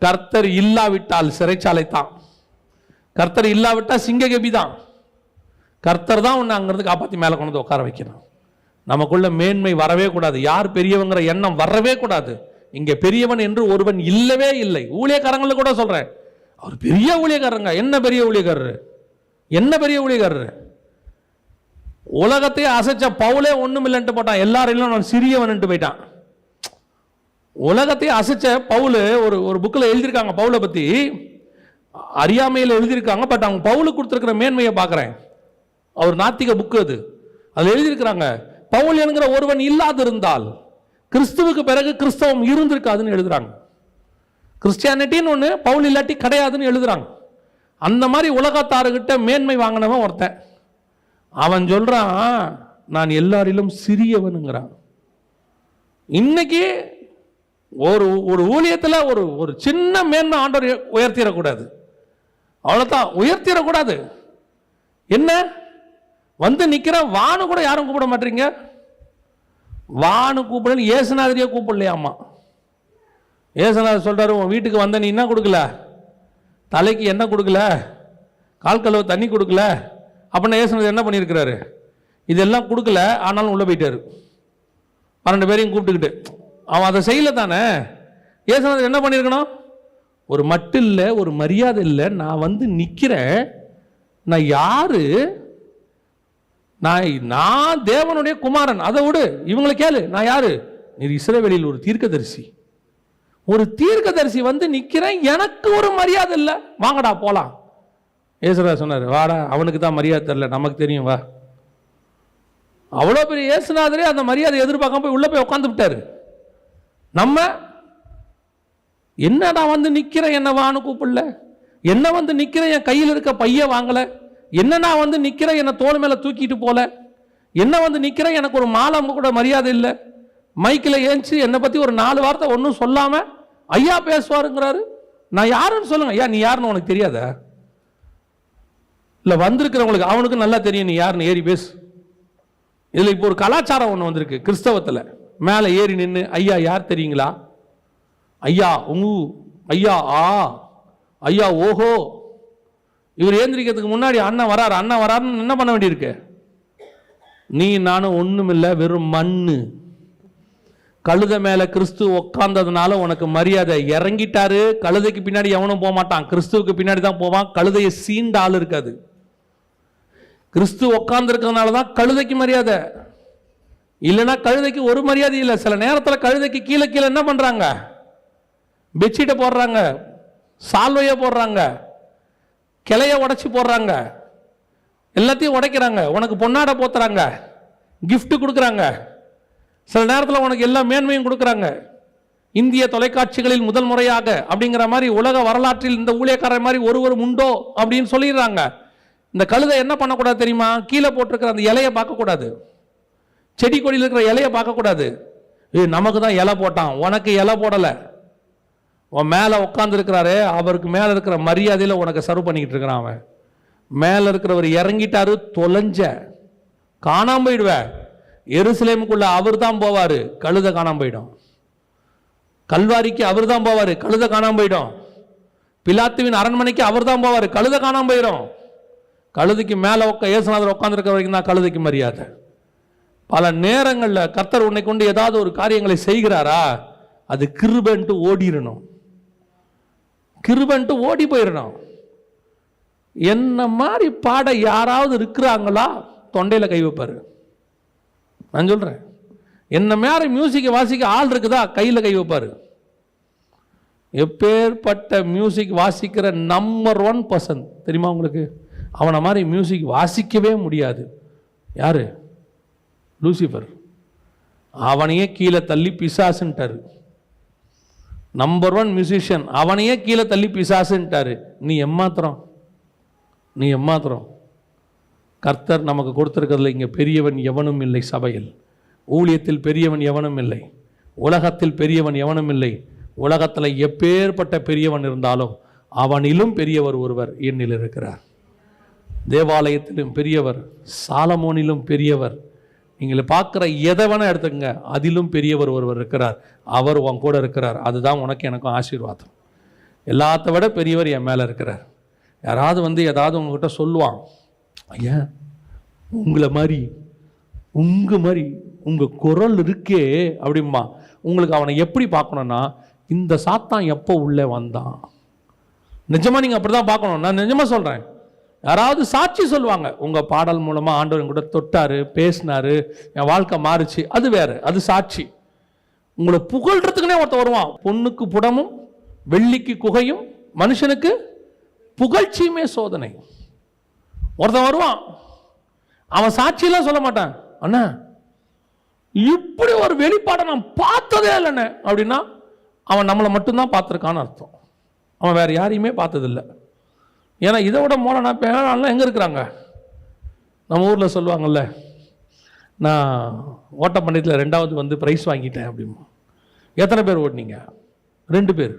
Speaker 1: கர்த்தர் இல்லாவிட்டால் சிறைச்சாலை தான். கர்த்தர் இல்லாவிட்டால் சிங்ககபி தான். கர்த்தர் தான் உன்னை அங்கிருந்து காப்பாற்றி மேலே கொண்டு உட்கார வைக்கணும். நமக்குள்ள மேன்மை வரவே கூடாது. யார் பெரியவங்கிற எண்ணம் வரவே கூடாது. இங்கே பெரியவன் என்று ஒருவன் இல்லவே இல்லை. ஊழியக்காரங்களை கூட சொல்றேன், அவர் பெரிய ஊழியக்காரங்க. என்ன பெரிய ஊழியக்காரரு? என்ன பெரிய ஊழியக்காரரு? உலகத்தையே அசைச்ச பவுலே ஒண்ணும் இல்லைன்ட்டு போட்டான். எல்லாரும் நான் சிறியவன்ட்டு போயிட்டான். உலகத்தையே அசைச்ச பவுல் ஒரு புக்கில் எழுதியிருக்காங்க. பவுலை பத்தி அறியாமையில் எழுதியிருக்காங்க. பட் அவங்க பவுலுக்கு கொடுத்துருக்கிற மேன்மையை பார்க்குறேன். அவர் நாத்திக புக்கு அது. அதில் எழுதியிருக்கிறாங்க, பவுல் என்கிற ஒருவன் இல்லாதிருந்தால் கிறிஸ்துவுக்கு பிறகு கிறிஸ்தவம் இருந்திருக்காதுன்னு எழுதுறாங்க. கிறிஸ்டியானிட்டின்னு ஒன்று பவுல் இல்லாட்டி கிடையாதுன்னு எழுதுறாங்க. அந்த மாதிரி உலகத்தாருக்கிட்ட மேன்மை வாங்கினவன் ஒருத்தன். அவன் சொல்றான், நான் எல்லாரிலும் சிறியவனுங்கிறான். இன்னைக்கு ஒரு ஊழியத்தில் ஒரு சின்ன மேன்மை ஆண்டவர் உயர்த்திடக்கூடாது. அவ்வளோதான், உயர்த்திடக்கூடாது. என்ன நிக்கிற வானு கூட யாரும் கூப்பிட மாட்டீங்க. வானு கூப்பிடல, ஏசுநாதரியே கூப்பிடலையாமா. ஏசுநாதர் சொல்றாரு, உன் வீட்டுக்கு வந்த நீ என்ன கொடுக்கல? தலைக்கு என்ன கொடுக்கல? கால் கழுவ தண்ணி கொடுக்கல. அப்படின்னா ஏசுநாதர் என்ன பண்ணியிருக்கிறாரு? இதெல்லாம் கொடுக்கல, ஆனாலும் உள்ள போயிட்டாரு 12 பேரையும் கூப்பிட்டுக்கிட்டு. அவன் அதை செய்யல தானே. ஏசுநாதர் என்ன பண்ணியிருக்கணும்? ஒரு மட்டு இல்லை, ஒரு மரியாதை இல்லை. நான் நிற்கிறேன், நான் யாரு? நான் தேவனுடைய குமாரன். அதை விடு, இவங்களை கேளு, நான் யாரு? நீ இஸ்ரவேலில் ஒரு தீர்க்கதரிசி. ஒரு தீர்க்கதரிசி நிற்கிறேன், எனக்கு ஒரு மரியாதை இல்லை. வாங்கடா போலாம். ஏசுநாதர் சொன்னார், வாடா, அவனுக்கு தான் மரியாதை தெரியல, நமக்கு தெரியும், வா. அவ்வளோ பெரிய ஏசுநாதரே அந்த மரியாதை எதிர்பார்க்காம போய் உள்ள போய் உட்காந்து விட்டாரு. நம்ம என்னடா நிற்கிறேன், என்ன வான்னு கூப்பிடல, என்ன நிற்கிறேன், என் கையில் இருக்க பைய வாங்கல, என்ன நான் நிற்கிறேன், என்னை தோள் மேலே தூக்கிட்டு போல, என்ன நிற்கிறேன், எனக்கு ஒரு மாலை கூட மரியாதை இல்லை. மைக்கில் ஏஞ்சி என்னை பற்றி ஒரு 4 வார்த்தை ஒன்றும் சொல்லாமல் ஐயா பேசுவாருங்கிறாரு. நான் யாருன்னு சொல்லுங்க. ஐயா நீ யாருன்னு உனக்கு தெரியாத? இல்லை வந்திருக்கிறவங்களுக்கு அவனுக்கு நல்லா தெரியும் நீ யாருன்னு. ஏறி பேசு. இதில் இப்போ ஒரு கலாச்சாரம் ஒன்று வந்திருக்கு கிறிஸ்தவத்தில். மேலே ஏறி நின்று, ஐயா யார் தெரியுங்களா? ஐயா ஐயா ஐயா ஓஹோ. இவர் ஏந்திரிக்கிறதுக்கு முன்னாடி அண்ணன் வராருன்னு என்ன பண்ண வேண்டியிருக்கு? நீ நானும் ஒன்றும் இல்லை, வெறும் மண்ணு. கழுதை மேல கிறிஸ்து உட்கார்ந்ததுனால உனக்கு மரியாதை. இறங்கிட்டாரு. கழுதைக்கு பின்னாடி எவனும் போக மாட்டான், கிறிஸ்துவுக்கு பின்னாடி தான் போவான். கழுதையை சீண்ட ஆள் இருக்காது. கிறிஸ்து உட்கார்ந்து இருக்கிறதுனால தான் கழுதைக்கு மரியாதை. இல்லைன்னா கழுதைக்கு ஒரு மரியாதை இல்லை. சில நேரத்தில் கழுதைக்கு கீழே என்ன பண்றாங்க? பெட்ஷீட்டை போடுறாங்க, சால்வையை போடுறாங்க, கிளைய உடைச்சி போடுறாங்க, எல்லாத்தையும் உடைக்கிறாங்க. உனக்கு பொன்னாடை போத்துறாங்க, கிஃப்ட் கொடுக்குறாங்க. சில நேரத்தில் உனக்கு எல்லா மேன்மையும் கொடுக்குறாங்க. இந்திய தொலைக்காட்சிகளில் முதல் முறையாக அப்படிங்கிற மாதிரி உலக வரலாற்றில் இந்த ஊழியக்காரர் மாதிரி ஒருவரும் உண்டோ அப்படின்னு சொல்லிடுறாங்க. இந்த கழுதை என்ன பண்ணக்கூடாது தெரியுமா? கீழே போட்டிருக்கிற அந்த இலையை பார்க்கக்கூடாது, செடி கொடியில் இருக்கிற இலையை பார்க்கக்கூடாது. நமக்கு தான் இலை போட்டான், உனக்கு இலை போடலை. உன் மேலே உட்காந்துருக்கிறாரு, அவருக்கு மேலே இருக்கிற மரியாதையில் உனக்கு சர்வ் பண்ணிக்கிட்டு இருக்கிறான். அவன் மேலே இருக்கிறவர் இறங்கிட்டாரு, தொலைஞ்ச காணாம போயிடுவேன். எருசலேமுக்குள்ள அவர் தான் போவார், கழுதை காணாம போயிடும். கல்வாரிக்கு அவர் தான் போவார், கழுதை காணாம போயிடும். பிலாத்துவின் அரண்மனைக்கு அவர் தான் போவார், கழுதை காணாம போயிடும். கழுதைக்கு மேலே இயேசுநாதர் உட்காந்துருக்க வரைக்கும் தான் கழுதைக்கு மரியாதை. பல நேரங்களில் கர்த்தர் உன்னை கொண்டு ஏதாவது ஒரு காரியங்களை செய்கிறாரா, அது கிருபைன்ட்டு ஓடிடணும், கிருபைன்ட்டு ஓடி போயிடணும். என்ன மாதிரி பாட யாராவது இருக்கிறாங்களா? தொண்டையில் கை வைப்பாரு. நான் சொல்றேன், என்ன மாதிரி மியூசிக்கை வாசிக்க ஆள் இருக்குதா? கையில் கை வைப்பாரு. எப்பேற்பட்ட மியூசிக் வாசிக்கிற நம்பர் 1 பர்சன் தெரியுமா உங்களுக்கு? அவனை மாதிரி மியூசிக் வாசிக்கவே முடியாது. யாரு? லூசிஃபர். அவனையே கீழே தள்ளி பிசாசுன்ட்டாரு. நம்பர் 1 மியூசிஷியன், அவனையே கீழே தள்ளி பிசாசுன்ட்டாரு. நீ எம்மாத்திரம், நீ எம்மாத்திரம். கர்த்தர் நமக்கு கொடுத்திருக்கிறதுல இங்கே பெரியவன் எவனும் இல்லை. சபையில் ஊழியத்தில் பெரியவன் எவனும் இல்லை, உலகத்தில் பெரியவன் எவனும் இல்லை. உலகத்தில் எப்பேற்பட்ட பெரியவன் இருந்தாலும் அவனிலும் பெரியவர் ஒருவர் என்னில் இருக்கிறார். தேவாலயத்திலும் பெரியவர், சாலமோனிலும் பெரியவர், நீங்கள் பார்க்குற எதை வேணால் எடுத்துக்கங்க, அதிலும் பெரியவர் ஒருவர் இருக்கிறார். அவர் உன் கூட இருக்கிறார். அதுதான் உனக்கு எனக்கும் ஆசீர்வாதம். எல்லாத்த விட பெரியவர் என் மேலே இருக்கிறார். யாராவது ஏதாவது உங்ககிட்ட சொல்லுவான், ஐயா உங்களை மாதிரி உங்கள் குரல் இருக்கே அப்படிம்பா. உங்களுக்கு அவனை எப்படி பார்க்கணுன்னா, இந்த சாத்தான் எப்போ உள்ளே வந்தான். நிஜமாக நீங்கள் அப்படி தான் பார்க்கணும். நான் நிஜமாக சொல்கிறேன். யாராவது சாட்சி சொல்லுவாங்க, உங்கள் பாடல் மூலமாக ஆண்டவர் கூட தொட்டார், பேசினார், என் வாழ்க்கை மாறுச்சு, அது வேறு, அது சாட்சி. உங்களை புகழ்றதுக்குன்னே ஒருத்தர் வருவான். பொண்ணுக்கு புடமும் வெள்ளிக்கு குகையும் மனுஷனுக்கு புகழ்ச்சியுமே சோதனை. ஒருத்தன் வருவான், அவன் சாட்சியெல்லாம் சொல்ல மாட்டான். அண்ணா இப்படி ஒரு வெளிப்பாடை நான் பார்த்ததே இல்லைண்ணே அப்படின்னா, அவன் நம்மளை மட்டும்தான் பார்த்துருக்கான்னு அர்த்தம். அவன் வேறு யாரையுமே பார்த்ததில்லை. ஏன்னா இதை விட மோளனா பேரெல்லாம் எங்கே இருக்கிறாங்க? நம்ம ஊரில் சொல்லுவாங்கள்ல, நான் ஓட்டப்பந்தயத்தில் 2வது ப்ரைஸ் வாங்கிட்டேன் அப்படிமா. எத்தனை பேர் ஓட்டினீங்க? 2 பேர்.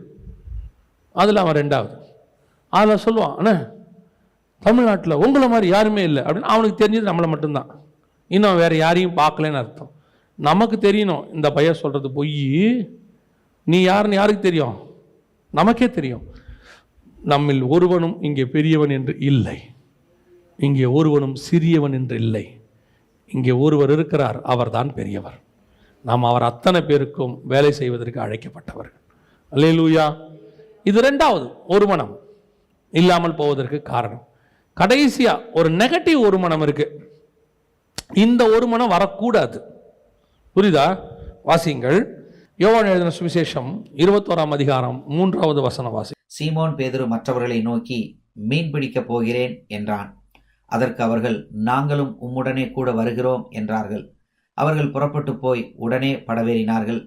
Speaker 1: அதில் அவன் 2வது. அதில் சொல்லுவான், அண்ணா தமிழ்நாட்டில் உங்களை மாதிரி யாருமே இல்லை அப்படின்னு. அவனுக்கு தெரிஞ்சது நம்மளை மட்டும்தான், இன்னும் வேறு யாரையும் பார்க்கலன்னு அர்த்தம். நமக்கு தெரியணும், இந்த பையன் சொல்கிறது பொய், நீ யாருன்னு யாருக்கு தெரியும்? நமக்கே தெரியும். நம்மில் ஒருவனும் இங்கே பெரியவன் என்று இல்லை, இங்கே ஒருவனும் சிறியவன் என்று இல்லை. இங்கே ஒருவர் இருக்கிறார், அவர்தான் பெரியவர். நாம் அவர் அத்தனை பேருக்கும் வேலை செய்வதற்கு அழைக்கப்பட்டவர்கள். அல்லேலூயா. இது 2வது ஒரு மனம் இல்லாமல் போவதற்கு காரணம். கடைசியா ஒரு நெகட்டிவ் ஒரு மனம் இருக்கு. இந்த ஒரு மனம் வரக்கூடாது. புரியுதா? வாசிங்கள். யோவான் எழுதின சுவிசேஷம் 21ஆம் அதிகாரம் 3வது வசனம் வாசி.
Speaker 2: சீமோன் பேதுரு மற்றவர்களை நோக்கி, மீன் பிடிக்கப் போகிறேன் என்றான். அதற்கு அவர்கள், நாங்களும் உம்முடனே கூட வருகிறோம் என்றார்கள். அவர்கள் புறப்பட்டு போய் உடனே படவேறினார்கள்.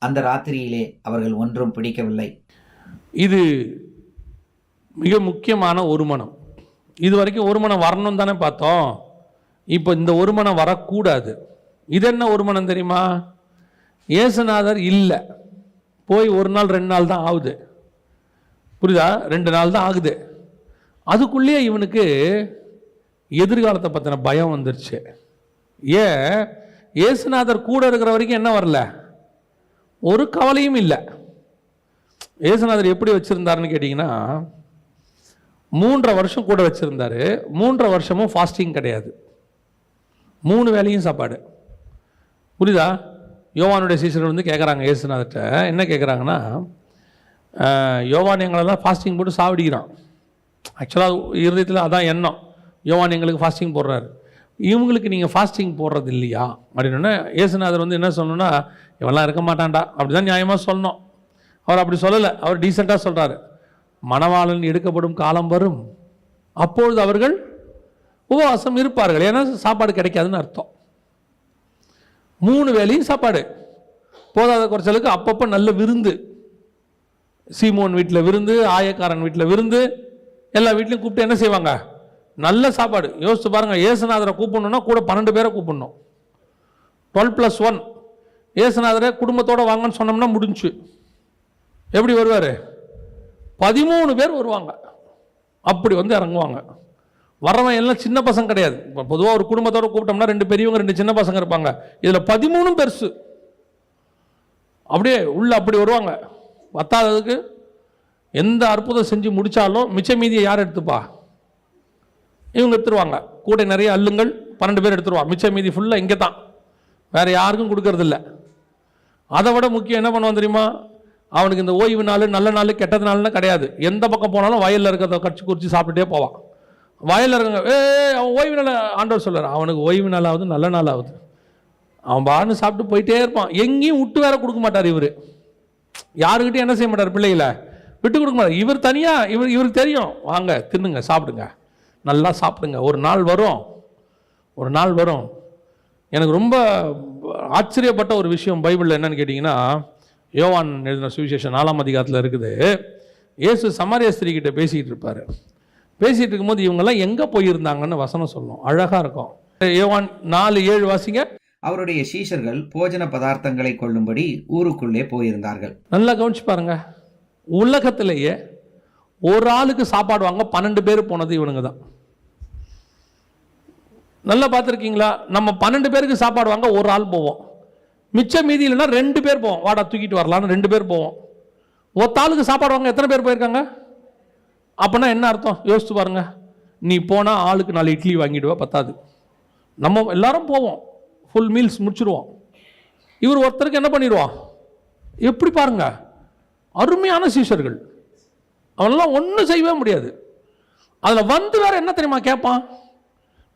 Speaker 2: அந்த ராத்திரியிலே அவர்கள் ஒன்றும் பிடிக்கவில்லை. இது
Speaker 1: மிக முக்கியமான ஒரு மனம். இது வரைக்கும் ஒரு மனம் வரணும் தானே பார்த்தோம். இப்போ இந்த ஒரு மனம் வரக்கூடாது. இது என்ன ஒரு மனம் தெரியுமா? இயேசுநாதர் இல்லை, போய் 1 நாள் 2 நாள் தான் ஆகுது. புரியுதா? 2 நாள் தான் ஆகுது. அதுக்குள்ளேயே இவனுக்கு எதிர்காலத்தை பற்றின பயம் வந்துருச்சு. ஏன்? இயேசுநாதர் கூட இருக்கிற வரைக்கும் என்ன வரல? ஒரு கவலையும் இல்லை. இயேசுநாதர் எப்படி வச்சுருந்தாருன்னு கேட்டிங்கன்னா, 3.5 வருஷம் கூட வச்சுருந்தாரு. 3.5 வருஷமும் ஃபாஸ்டிங் கிடையாது, 3 வேளையும் சாப்பாடு. புரியுதா? யோவானுடைய சீசர்கள் கேட்குறாங்க இயேசுநாதர்கிட்ட. என்ன கேட்குறாங்கன்னா, யோவான் எங்களெல்லாம் ஃபாஸ்டிங் போட்டு சாப்பிடிக்கிறான். ஆக்சுவலாக இருதயத்தில் அதான் எண்ணம், யோவான் எங்களுக்கு ஃபாஸ்டிங் போடுறாரு, இவங்களுக்கு நீங்கள் ஃபாஸ்டிங் போடுறது இல்லையா அப்படின்னா, இயேசுநாதர் என்ன சொல்லணும்னா, இவெல்லாம் இருக்க மாட்டான்டா அப்படி தான் நியாயமாக சொல்லணும். அவர் அப்படி சொல்லலை. அவர் டீசெண்டாக சொல்கிறாரு, மணவாளன் எடுக்கப்படும் காலம் வரும், அப்பொழுது அவர்கள் உபவாசம் இருப்பார்கள். ஏன்னா சாப்பாடு கிடைக்காதுன்னு அர்த்தம். 3 வேளையும் சாப்பாடு போதாத குறைச்சலுக்கு அப்பப்போ நல்ல விருந்து. சீமோன் வீட்டில் விருந்து, ஆயக்காரன் வீட்டில் விருந்து, எல்லா வீட்லையும் கூப்பிட்டு என்ன செய்வாங்க? நல்ல சாப்பாடு. யோசிச்சு பாருங்க, இயேசுநாதரை கூப்பிடணும்னா கூட 12 பேரை கூப்பிடணும். 12+1. இயேசுநாதரை குடும்பத்தோடு வாங்கன்னு சொன்னோம்னா முடிஞ்சு. எப்படி வருவார்? 13 பேர் வருவாங்க. அப்படி இறங்குவாங்க. வரவன் எல்லாம் சின்ன பசங்க கிடையாது. இப்போ பொதுவாக ஒரு குடும்பத்தோடு கூப்பிட்டோம்னா 2 பெரியவங்க 2 சின்ன பசங்க இருப்பாங்க. இதில் 13 பெருசு. அப்படியே உள்ள அப்படி வருவாங்க. பத்தாததுக்கு எந்த அற்புதம் செஞ்சு முடித்தாலும் மிச்ச மீதியை யார் எடுத்துப்பா? இவங்க எடுத்துருவாங்க. கூட நிறைய அள்ளுங்கள், 12 பேர் எடுத்துருவான். மிச்ச மீதி ஃபுல்லாக இங்கே தான், வேறு யாருக்கும் கொடுக்கறதில்ல. அதை விட முக்கியம் என்ன பண்ணுவான் தெரியுமா? அவனுக்கு இந்த ஓய்வு நாள், நல்ல நாள், கெட்டது நாள்னு கிடையாது. எந்த பக்கம் போனாலும் வயலில் இருக்கிறத கடிச்சு குறித்து சாப்பிட்டுட்டே போவான். வயலில் இருக்காங்க, அவன் ஓய்வு நாள் ஆண்டவர் சொல்கிறார், அவனுக்கு ஓய்வு நாளாவது நல்ல நாளாவது அவன் பாருன்னு சாப்பிட்டு போயிட்டே இருப்பான். எங்கேயும் விட்டு வேற கொடுக்க மாட்டார் இவர். யாருக்கிட்டையும் என்ன செய்ய மாட்டார்? பிள்ளைகளை விட்டு கொடுக்க மாட்டார். இவர் தனியாக, இவருக்கு தெரியும், வாங்க தின்னுங்க, சாப்பிடுங்க, நல்லா சாப்பிடுங்க. ஒரு நாள் வரும். எனக்கு ரொம்ப ஆச்சரியப்பட்ட ஒரு விஷயம் பைபிளில் என்னன்னு கேட்டிங்கன்னா, யோவான் எழுதின சுவிசேஷம் 4ஆம் அதிகாரத்தில் இருக்குது. இயேசு சமாரிய ஸ்திரீ கிட்ட பேசிகிட்டு இருப்பார். பேசிகிட்டு இருக்கும்போது இவங்கெல்லாம் எங்கே போயிருந்தாங்கன்னு வசனம் சொல்லணும். அழகாக இருக்கும். யோவான் 4:7 வாசிங்க.
Speaker 2: அவருடைய சீஷர்கள் போஜன பதார்த்தங்களை கொள்ளும்படி ஊருக்குள்ளே போயிருந்தார்கள்.
Speaker 1: நல்லா கவனிச்சு பாருங்க, உலகத்திலேயே ஒரு ஆளுக்கு சாப்பாடு வாங்க 12 பேர் போனது இவனுங்க தான். நல்லா பார்த்துருக்கீங்களா? நம்ம 12 பேருக்கு சாப்பாடு வாங்க ஒரு ஆள் போவோம், மிச்சம் மீதி இல்லைன்னா 2 பேர் போவோம், வாடா தூக்கிட்டு வரலான்னு 2 பேர் போவோம். ஒத்த ஆளுக்கு சாப்பாடு வாங்க எத்தனை பேர் போயிருக்காங்க? அப்படின்னா என்ன அர்த்தம் யோசிச்சு பாருங்க. நீ போனால் ஆளுக்கு 4 இட்லி வாங்கிடுவா, பத்தாது. நம்ம எல்லாரும் போவோம், ஃபுல் மீல்ஸ் முடிச்சிடுவோம். இவர் ஒருத்தருக்கு என்ன பண்ணிடுவான்? எப்படி பாருங்க, அருமையான சீஷர்கள். அவனெல்லாம் ஒன்றும் செய்யவே முடியாது. அதில் வந்து வேற என்ன தெரியுமா கேட்பான்?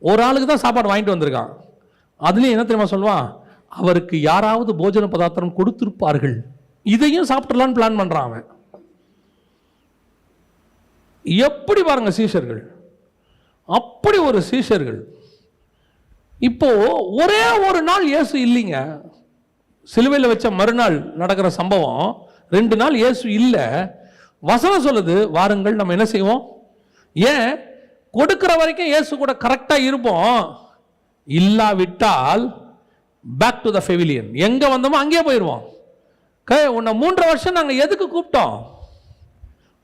Speaker 1: ஒரு ஆளுக்கு தான் சாப்பாடு வாங்கிட்டு வந்திருக்கான். அதுலேயும் என்ன தெரியுமா சொல்லுவான்? அவருக்கு யாராவது போஜன பதார்த்தம் கொடுத்திருப்பார்கள், இதையும் சாப்பிடலான்னு பிளான் பண்ணுறான் அவன். எப்படி பாருங்க சீஷர்கள், அப்படி ஒரு சீஷர்கள். இப்போ ஒரே ஒரு நாள் இயேசு இல்லைங்க, சிலுவையில் வச்ச மறுநாள் நடக்கிற சம்பவம். 2 நாள் இயேசு இல்லை. வசனம் சொல்லுது, வாருங்கள் நம்ம என்ன செய்வோம்? ஏன் கொடுக்கிற வரைக்கும் இயேசு கூட கரெக்டாக இருப்போம், இல்லாவிட்டால் பேக் டு த பெவிலியன், எங்கே வந்தோமோ அங்கேயே போயிடுவோம். உன்னை 3 வருஷம் நாங்கள் எதுக்கு கூப்பிட்டோம்?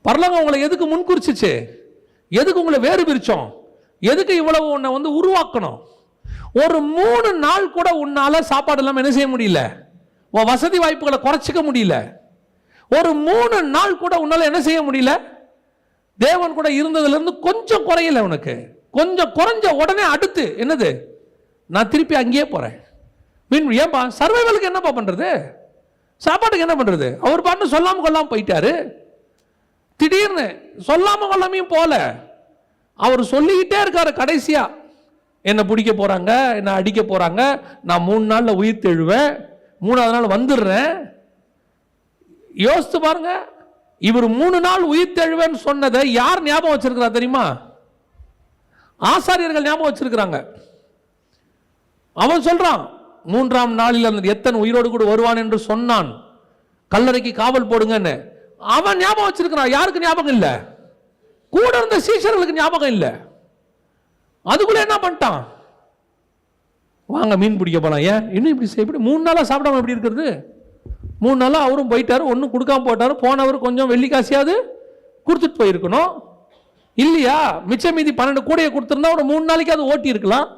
Speaker 1: பரலோகம் உங்களை எதுக்கு முன்குறிச்சிச்சு? எதுக்கு உங்களை வேறு பிரிச்சோம்? எதுக்கு இவ்வளவு உன்னை வந்து உருவாக்கணும்? ஒரு 3 நாள் கூட உன்னால சாப்பாடு இல்லாமல் என்ன செய்ய முடியல? உன் வசதி வாய்ப்புகளை குறைச்சிக்க முடியல. ஒரு 3 நாள் கூட உன்னால என்ன செய்ய முடியல? தேவன் கூட இருந்ததுல இருந்து கொஞ்சம் குறையல உனக்கு. கொஞ்சம் குறைஞ்ச உடனே அடுத்து என்னது? நான் திருப்பி அங்கேயே போறேன். ஏன்பா சர்வைவலுக்கு என்னப்பா பண்றது? சாப்பாட்டுக்கு என்ன பண்றது? அவர் பாட்டு சொல்லாம கொள்ளாம போயிட்டாரு. திடீர்னு சொல்லாம கொள்ளாமையும் போல, அவர் சொல்லிக்கிட்டே இருக்காரு. கடைசியா என்ன பிடிக்க போறாங்க, என்ன அடிக்க போறாங்க, நான் 3 நாள்ல உயிர் தெழுவேன், 3ஆவது நாள் வந்துடுறேன். யோசித்து பாருங்க, இவர் 3 நாள் உயிர் தெழுவேன்னு சொன்னதை யார் ஞாபகம் வச்சிருக்கிறா தெரியுமா? ஆசாரியர்கள் ஞாபகம் வச்சிருக்கிறாங்க. அவன் சொல்றான், 3ஆம் நாளில் அந்த எத்தனை உயிரோடு கூட வருவான் என்று சொன்னான், கல்லறைக்கு காவல் போடுங்கன்னு. அவன் ஞாபகம் வச்சிருக்கிறான். யாருக்கு ஞாபகம் இல்லை? கூட இருந்த சீஷர்களுக்கு ஞாபகம் இல்லை. அதுக்குள்ள என்ன பண்ணிட்டான்? வாங்க மீன் பிடிக்க போலாம். ஏன் இன்னும் இப்படி 3 நாளா சாப்பிடாம எப்படி இருக்கிறது? 3 நாளா அவரும் போயிட்டாரு, ஒன்றும் கொடுக்காம போட்டாரு. போனவர் கொஞ்சம் வெள்ளி காசியாவது கொடுத்துட்டு போயிருக்கணும் இல்லையா? மிச்சம் மீதி 12 கூடையை கொடுத்துருந்தா ஒரு 3 நாளைக்கு அது ஓட்டி இருக்கலாம்.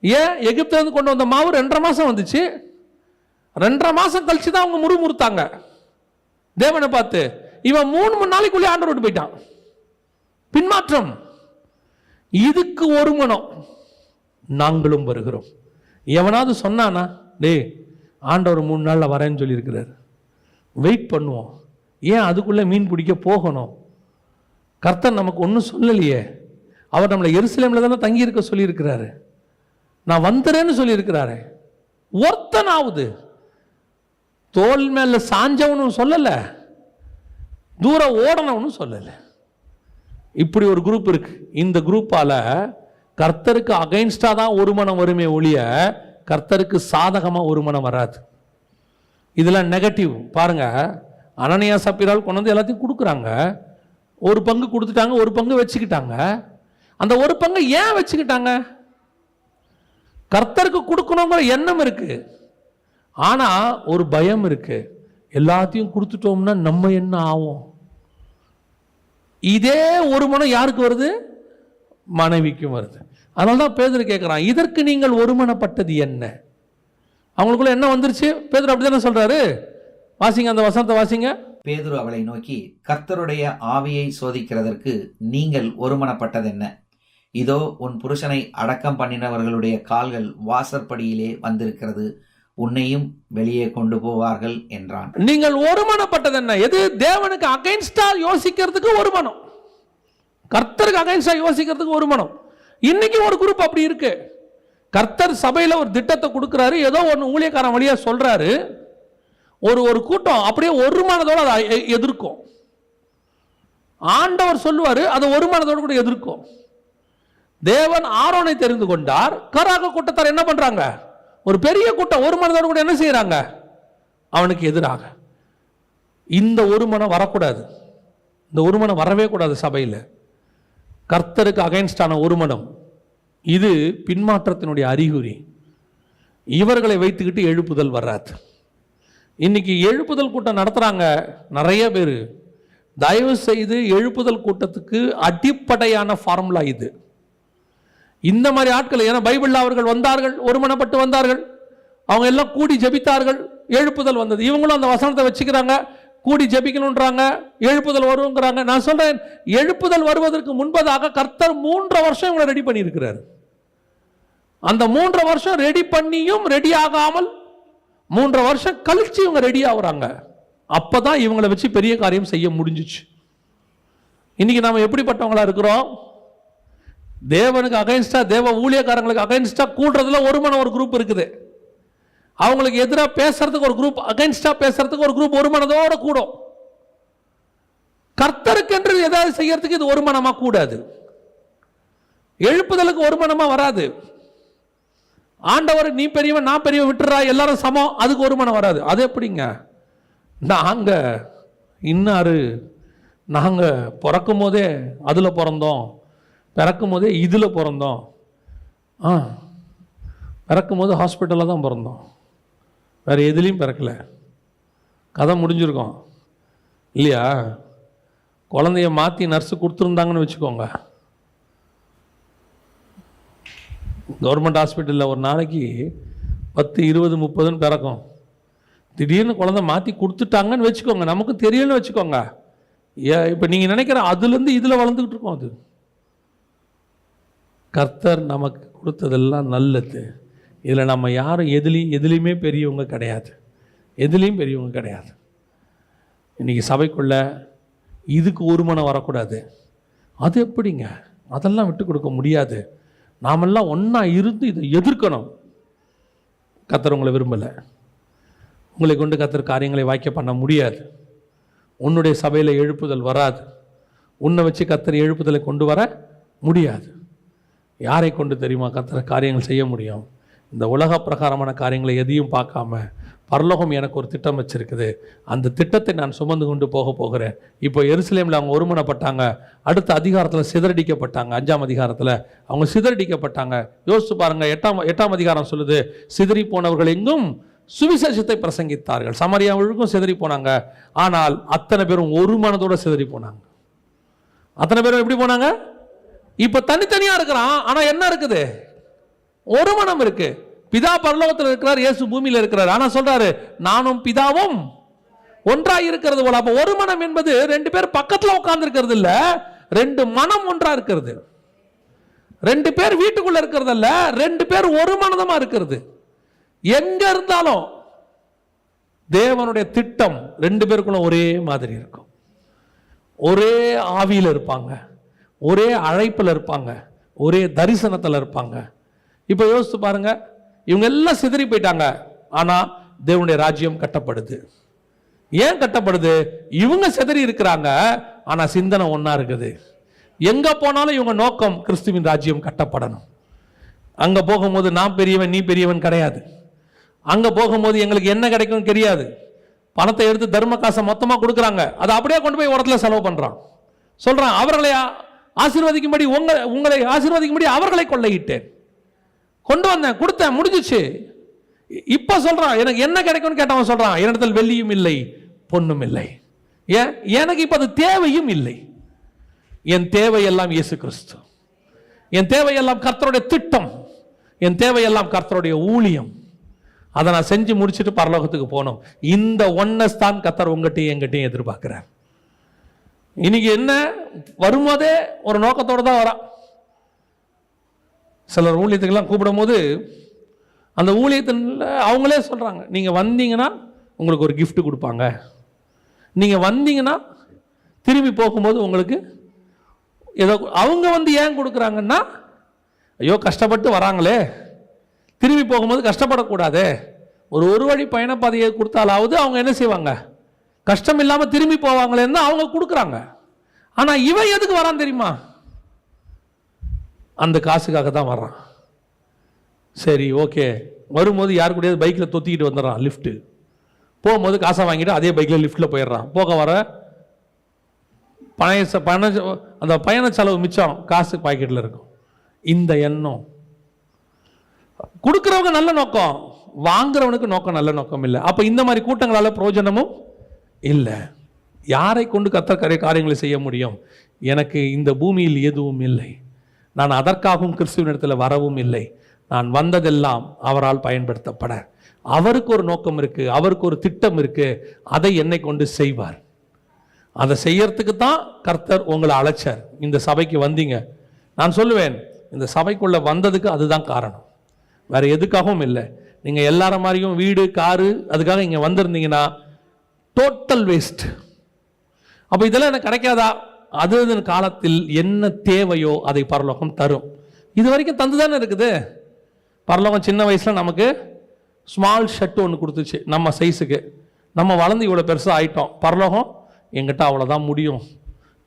Speaker 1: ஏன் எகிப்திலிருந்து கொண்டு வந்த மாவு 2.5 மாசம் வந்துச்சு. 2.5 மாசம் கழிச்சு தான் அவங்க முறுமுறுத்தாங்க தேவனை பார்த்து. இவன் 3 நாளைக்குள்ளே ஆண்டவர் விட்டு போயிட்டான். பின்மாற்றம். இதுக்கு ஒரு மனம் நாங்களும் வருகிறோம். எவனாவது சொன்னானா, டே ஆண்டவர் 3 நாள்ல வரேன்னு சொல்லியிருக்கிறார், வெயிட் பண்ணுவோம். ஏன் அதுக்குள்ள மீன் பிடிக்க போகணும்? கர்த்தர் நமக்கு ஒன்றும் சொல்லலையே. அவர் நம்மளை எருசலேமில் தானே தங்கி இருக்க சொல்லியிருக்கிறாரு, நான் வந்துறேன்னு சொல்லியிருக்கிறாரு. ஒருத்தனாவது தோல் மேல சாஞ்சவனும் சொல்லல, தூரம் ஓடனவனும் சொல்லல. இப்படி ஒரு குரூப் இருக்கு. இந்த குரூப்பால கர்த்தருக்கு அகைன்ஸ்டா தான் ஒரு மனம் வருமே ஒழிய கர்த்தருக்கு சாதகமா ஒரு மனம் வராது. இதெல்லாம் நெகட்டிவ். பாருங்க, அனனியா சப்பீரால் கொண்டு வந்து எல்லாத்தையும் கொடுக்குறாங்க. ஒரு பங்கு கொடுத்துட்டாங்க, ஒரு பங்கு வச்சுக்கிட்டாங்க. அந்த ஒரு பங்கு ஏன் வச்சுக்கிட்டாங்க? கர்த்தருக்கு கொடுக்கணுங்கிற எண்ணம் இருக்கு, ஆனா ஒரு பயம் இருக்கு. எல்லாத்தையும் கொடுத்துட்டோம்னா நம்ம என்ன ஆகும்? இதே ஒரு மனம் யாருக்கு வருது? மனைவிக்கும் வருது. அதனால்தான் பேதுரு கேட்கிறான், இதற்கு நீங்கள் ஒருமனப்பட்டது என்ன? அவங்களுக்குள்ள என்ன வந்துருச்சு? பேதுரு அப்படிதானே சொல்றாரு. வாசிங்க அந்த வசனத்தை வாசிங்க.
Speaker 2: பேதுரு அவளை நோக்கி, கர்த்தருடைய ஆவியை சோதிக்கிறதற்கு நீங்கள் ஒருமனப்பட்டது என்ன? இதோ உன் புருஷனை அடக்கம் பண்ணினவர்களுடைய கால்கள் வாசற்படியிலே வந்திருக்கிறது, உன்னையும் வெளியே கொண்டு போவார்கள் என்றான்.
Speaker 1: நீங்கள் ஒருமனப்பட்டது என்ன? எது? தேவனுக்கு அகைன்ஸ்டா யோசிக்கிறதுக்கு ஒரு மனம், கர்த்தருக்கு அகைன்ஸ்டா யோசிக்கிறதுக்கு ஒரு மனம். இன்னைக்கு ஒரு குரூப் அப்படி இருக்கு. கர்த்தர் சபையில ஒரு திட்டத்தை கொடுக்கிறாரு, ஏதோ ஒன்று ஊழியக்காரன் வழியா சொல்றாரு. ஒரு கூட்டம் அப்படியே ஒரு மனதோட அதை எதிர்க்கும். ஆண்டவர் சொல்லுவாரு, அதை ஒரு மனதோடு கூட எதிர்க்கும். தேவன் ஆரோனை தெரிந்து கொண்டார். கராக கூட்டத்தார் என்ன பண்றாங்க? ஒரு பெரிய கூட்டம் ஒரு மனதோடு கூட என்ன செய்யறாங்க? அவனுக்கு எதிராக. இந்த ஒரு மனம் வரக்கூடாது. இந்த ஒரு மனம் வரவே கூடாது சபையில். கர்த்தருக்கு அகைன்ஸ்டான ஒரு மனம், இது பின்மாற்றத்தினுடைய அறிகுறி. இவர்களை வைத்துக்கிட்டு எழுப்புதல் வராது. இன்னைக்கு எழுப்புதல் கூட்டம் நடத்துகிறாங்க நிறைய பேர். தயவு செய்து எழுப்புதல் கூட்டத்துக்கு அடிப்படையான ஃபார்முலா இது. இந்த மாதிரி ஆட்கள், ஏன்னா பைபிளில் அவர்கள் வந்தார்கள், ஒருமனப்பட்டு வந்தார்கள், அவங்க எல்லாம் கூடி ஜெபித்தார்கள், எழுப்புதல் வந்தது. இவங்களும் அந்த வசனத்தை வச்சுக்கிறாங்க, கூடி ஜெபிக்கணுன்றாங்க, எழுப்புதல் வருங்கிறாங்க. நான் சொல்றேன், எழுப்புதல் வருவதற்கு முன்பதாக கர்த்தர் 3 வருஷம் இவங்களை ரெடி பண்ணியிருக்கிறார். அந்த 3 வருஷம் ரெடி பண்ணியும் ரெடி ஆகாமல் 3 வருஷம் கழிச்சு இவங்க ரெடி ஆகுறாங்க. அப்பதான் இவங்களை வச்சு பெரிய காரியம் செய்ய முடிஞ்சிச்சு. இன்னைக்கு நாம எப்படிப்பட்டவங்களா இருக்கிறோம்? தேவனுக்கு அகைன்ஸ்டா, தேவ ஊழியக்காரங்களுக்கு அகைன்ஸ்டா கூடுறதுல ஒரு குரூப் இருக்குது. அவங்களுக்கு எதிராக பேசுறதுக்கு ஒரு குரூப், அகைன்ஸ்டா பேசுறதுக்கு ஒரு குரூப் ஒரு மனதோட கூடும். கர்த்தருக்கு என்று ஏதாவது செய்யறதுக்கு இது ஒரு மனமா கூடாது. எழுப்புதலுக்கு ஒரு மனமா வராது. ஆண்டவர் நீ பெரியவன் நான் பெரியவன் விட்டுறா எல்லாரும் சமம், அதுக்கு ஒரு மனம் வராது. அது எப்படிங்க? நாங்க இன்னாரு, நாங்க பிறக்கும் போதே அதுல பிறந்தோம், பிறக்கும் போதே இதுல பிறந்தோம், பிறக்கும் போது ஹாஸ்பிட்டலில் தான் பிறந்தோம், வேற எதுலேயும் பிறக்கல, கதை முடிஞ்சிருக்கோம் இல்லையா? குழந்தைய மாற்றி நர்ஸு கொடுத்துருந்தாங்கன்னு வச்சுக்கோங்க, கவர்மெண்ட் ஹாஸ்பிட்டலில் ஒரு நாளைக்கு 10, 20, 30 பிறக்கும். திடீர்னு குழந்தை மாற்றி கொடுத்துட்டாங்கன்னு வச்சுக்கோங்க, நமக்கு தெரியலன்னு வச்சுக்கோங்க. இப்போ நீங்கள் நினைக்கிற அதுலேருந்து இதில் வளர்ந்துக்கிட்டு இருக்கோம். அது கர்த்தர் நமக்கு கொடுத்ததெல்லாம் நல்லது. இதில் நம்ம யாரும் எதுலேயுமே பெரியவங்க கிடையாது, எதுலேயும் பெரியவங்க கிடையாது. இன்றைக்கி சபைக்குள்ள இதுக்கு ஒரு மனம் வரக்கூடாது. அது எப்படிங்க? அதெல்லாம் விட்டு கொடுக்க முடியாது. நாமெல்லாம் ஒன்றா இருந்து இதை எதிர்க்கணும். கர்த்தர் உங்களை விரும்பலை, உங்களை கொண்டு கர்த்தர் காரியங்களை வாய்க்க பண்ண முடியாது. உன்னுடைய சபையில் எழுப்புதல் வராது. உன்னை வச்சு கர்த்தர் எழுப்புதலை கொண்டு வர முடியாது. யாரை கொண்டு தெரியுமா கர்த்தர் காரியங்கள் செய்ய முடியும்? இந்த உலக பிரகாரமான காரியங்களை எதையும் பார்க்காம, பரலோகம் எனக்கு ஒரு திட்டம் வச்சிருக்குது, அந்த திட்டத்தை நான் சுமந்து கொண்டு போகிறேன். இப்போ எருசலேமில் அவங்க ஒருமனப்பட்டாங்க, அடுத்த அதிகாரத்தில் சிதறடிக்கப்பட்டாங்க. 5ஆம் அதிகாரத்தில் அவங்க சிதறடிக்கப்பட்டாங்க. யோசிச்சு பாருங்க. 8ஆம் அதிகாரம் சொல்லுது, சிதறி போனவர்கள் எங்கும் சுவிசேஷத்தை பிரசங்கித்தார்கள். சமாரியாவுக்கும் சிதறி போனாங்க, ஆனால் அத்தனை பேரும் ஒரு மனதோட சிதறி போனாங்க. அத்தனை பேரும் எப்படி போனாங்க? இப்ப தனித்தனியா இருக்கிறான், ஆனா என்ன இருக்குது? ஒரு மனம் இருக்கு. பிதா பரலோகத்தில் இருக்கிறார், இயேசு பூமியில் இருக்கிறார். ஆனா சொல்றாரு, நானும் பிதாவும் ஒன்றாய் இருக்கிறது போல. அப்ப ஒரு மனம் என்பது 2 பேர் பக்கத்துல உட்கார்ந்து இருக்கிறது இல்ல, 2 மனம் ஒன்றா இருக்கிறது. 2 பேர் வீட்டுக்குள்ள இருக்கிறது இல்ல, 2 பேர் ஒரு மனதமா இருக்கிறது. எங்க இருந்தாலும் தேவனுடைய திட்டம் 2 பேருக்குள்ள ஒரே மாதிரி இருக்கும். ஒரே ஆவியில் இருப்பாங்க, ஒரே அழைப்பில் இருப்பாங்க, ஒரே தரிசனத்தில் இருப்பாங்க. இப்போ யோசித்து பாருங்க, இவங்க எல்லாம் சிதறி போயிட்டாங்க, ஆனால் தேவனுடைய ராஜ்யம் கட்டப்படுது. ஏன் கட்டப்படுது? இவங்க சிதறி இருக்கிறாங்க, ஆனால் சிந்தனை ஒன்றா இருக்குது. எங்கே போனாலும் இவங்க நோக்கம் கிறிஸ்துவின் ராஜ்யம் கட்டப்படணும். அங்கே போகும்போது நான் பெரியவன் நீ பெரியவன் கிடையாது. அங்கே போகும்போது எங்களுக்கு என்ன கிடைக்கும் தெரியாது. பணத்தை எடுத்து தர்ம காசை மொத்தமாக கொடுக்குறாங்க, அதை அப்படியே கொண்டு போய் இடத்துல செலவு பண்ணுறான். சொல்கிறான், அவர்களை ஆசீர்வதிக்கும்படி உங்களை ஆசீர்வதிக்கும்படி அவர்களை கொள்ளையிட்டேன், கொண்டு வந்தேன், கொடுத்தேன், முடிஞ்சிச்சு. இப்போ சொல்கிறான், எனக்கு என்ன கிடைக்கும்னு கேட்டவன் சொல்கிறான், என்னிடத்தில் வெள்ளியும் இல்லை பொன்னும் இல்லை. ஏன்? எனக்கு இப்போ அது தேவையும் இல்லை. என் தேவையெல்லாம் இயேசு கிறிஸ்து, என் தேவையெல்லாம் கர்த்தருடைய திட்டம், என் தேவையெல்லாம் கர்த்தருடைய ஊழியம். அதை நான் செஞ்சு முடிச்சுட்டு பரலோகத்துக்கு போகணும். இந்த ஒன்னஸ் தான் கர்த்தர் உங்கள்கிட்டையும் எங்கிட்டையும் எதிர்பார்க்கிறார். இன்னைக்கு என்ன, வரும்போதே ஒரு நோக்கத்தோடு தான் வரா. சிலர் ஊழியத்துக்கெல்லாம் கூப்பிடும் போது அந்த ஊழியத்தில் அவங்களே சொல்கிறாங்க, நீங்கள் வந்தீங்கன்னா உங்களுக்கு ஒரு கிஃப்ட் கொடுப்பாங்க, நீங்கள் வந்தீங்கன்னா திரும்பி போகும்போது உங்களுக்கு ஏதோ. அவங்க வந்து ஏன் கொடுக்குறாங்கன்னா, ஐயோ கஷ்டப்பட்டு வராங்களே, திரும்பி போகும்போது கஷ்டப்படக்கூடாது, ஒரு வழி பயணப்பாதையை கொடுத்தாலாவது அவங்க என்ன செய்வாங்க, கஷ்டம் இல்லாமல் திரும்பி போவாங்களேன்னு அவங்க கொடுக்குறாங்க. ஆனால் இவன் எதுக்கு வரான் தெரியுமா? அந்த காசுக்காக தான் வர்றான். சரி ஓகே, வரும்போது யாரு கூடயாவது பைக்கில் தொத்திக்கிட்டு வந்துடுறான், லிஃப்ட்டு போகும்போது காசை வாங்கிட்டு அதே பைக்கில் லிஃப்ட்டில் போயிடுறான். போக வர அந்த பயண செலவு மிச்சம் காசு பாக்கெட்டில் இருக்கும். இந்த எண்ணம் கொடுக்குறவங்க நல்ல நோக்கம், வாங்குறவனுக்கு நோக்கம் நல்ல நோக்கம் இல்லை. அப்போ இந்த மாதிரி கூட்டங்களால் பிரயோஜனமும் இல்லை. யாரை கொண்டு கர்த்தர் காரியங்களை செய்ய முடியும்? எனக்கு இந்த பூமியில் எதுவும் இல்லை, நான் அதற்காகவும் கிறிஸ்துவனிடத்தில் வரவும் இல்லை. நான் வந்ததெல்லாம் அவரால் பயன்படுத்தப்பட. அவருக்கு ஒரு நோக்கம் இருக்குது, அவருக்கு ஒரு திட்டம் இருக்குது, அதை என்னை கொண்டு செய்வார். அதை செய்யறதுக்கு தான் கர்த்தர் உங்களை அழைச்சார். இந்த சபைக்கு வந்தீங்க. நான் சொல்லுவேன், இந்த சபைக்குள்ளே வந்ததுக்கு அதுதான் காரணம், வேறு எதுக்காகவும் இல்லை. நீங்கள் எல்லார மாதிரியும் வீடு காரு அதுக்காக இங்கே வந்திருந்தீங்கன்னா டோட்டல் வேஸ்ட். அப்போ இதெல்லாம் எனக்கு கிடைக்காதா? அது காலத்தில் என்ன தேவையோ அதை பரலோகம் தரும். இது வரைக்கும் தந்து தானே இருக்குது. பரலோகம் சின்ன வயசில் நமக்கு ஸ்மால் ஷர்ட் ஒன்று கொடுத்துச்சு நம்ம சைஸுக்கு. நம்ம வளர்ந்து இவ்வளோ பெருசாக ஆகிட்டோம். பரலோகம் எங்கிட்ட அவ்வளோதான் முடியும்,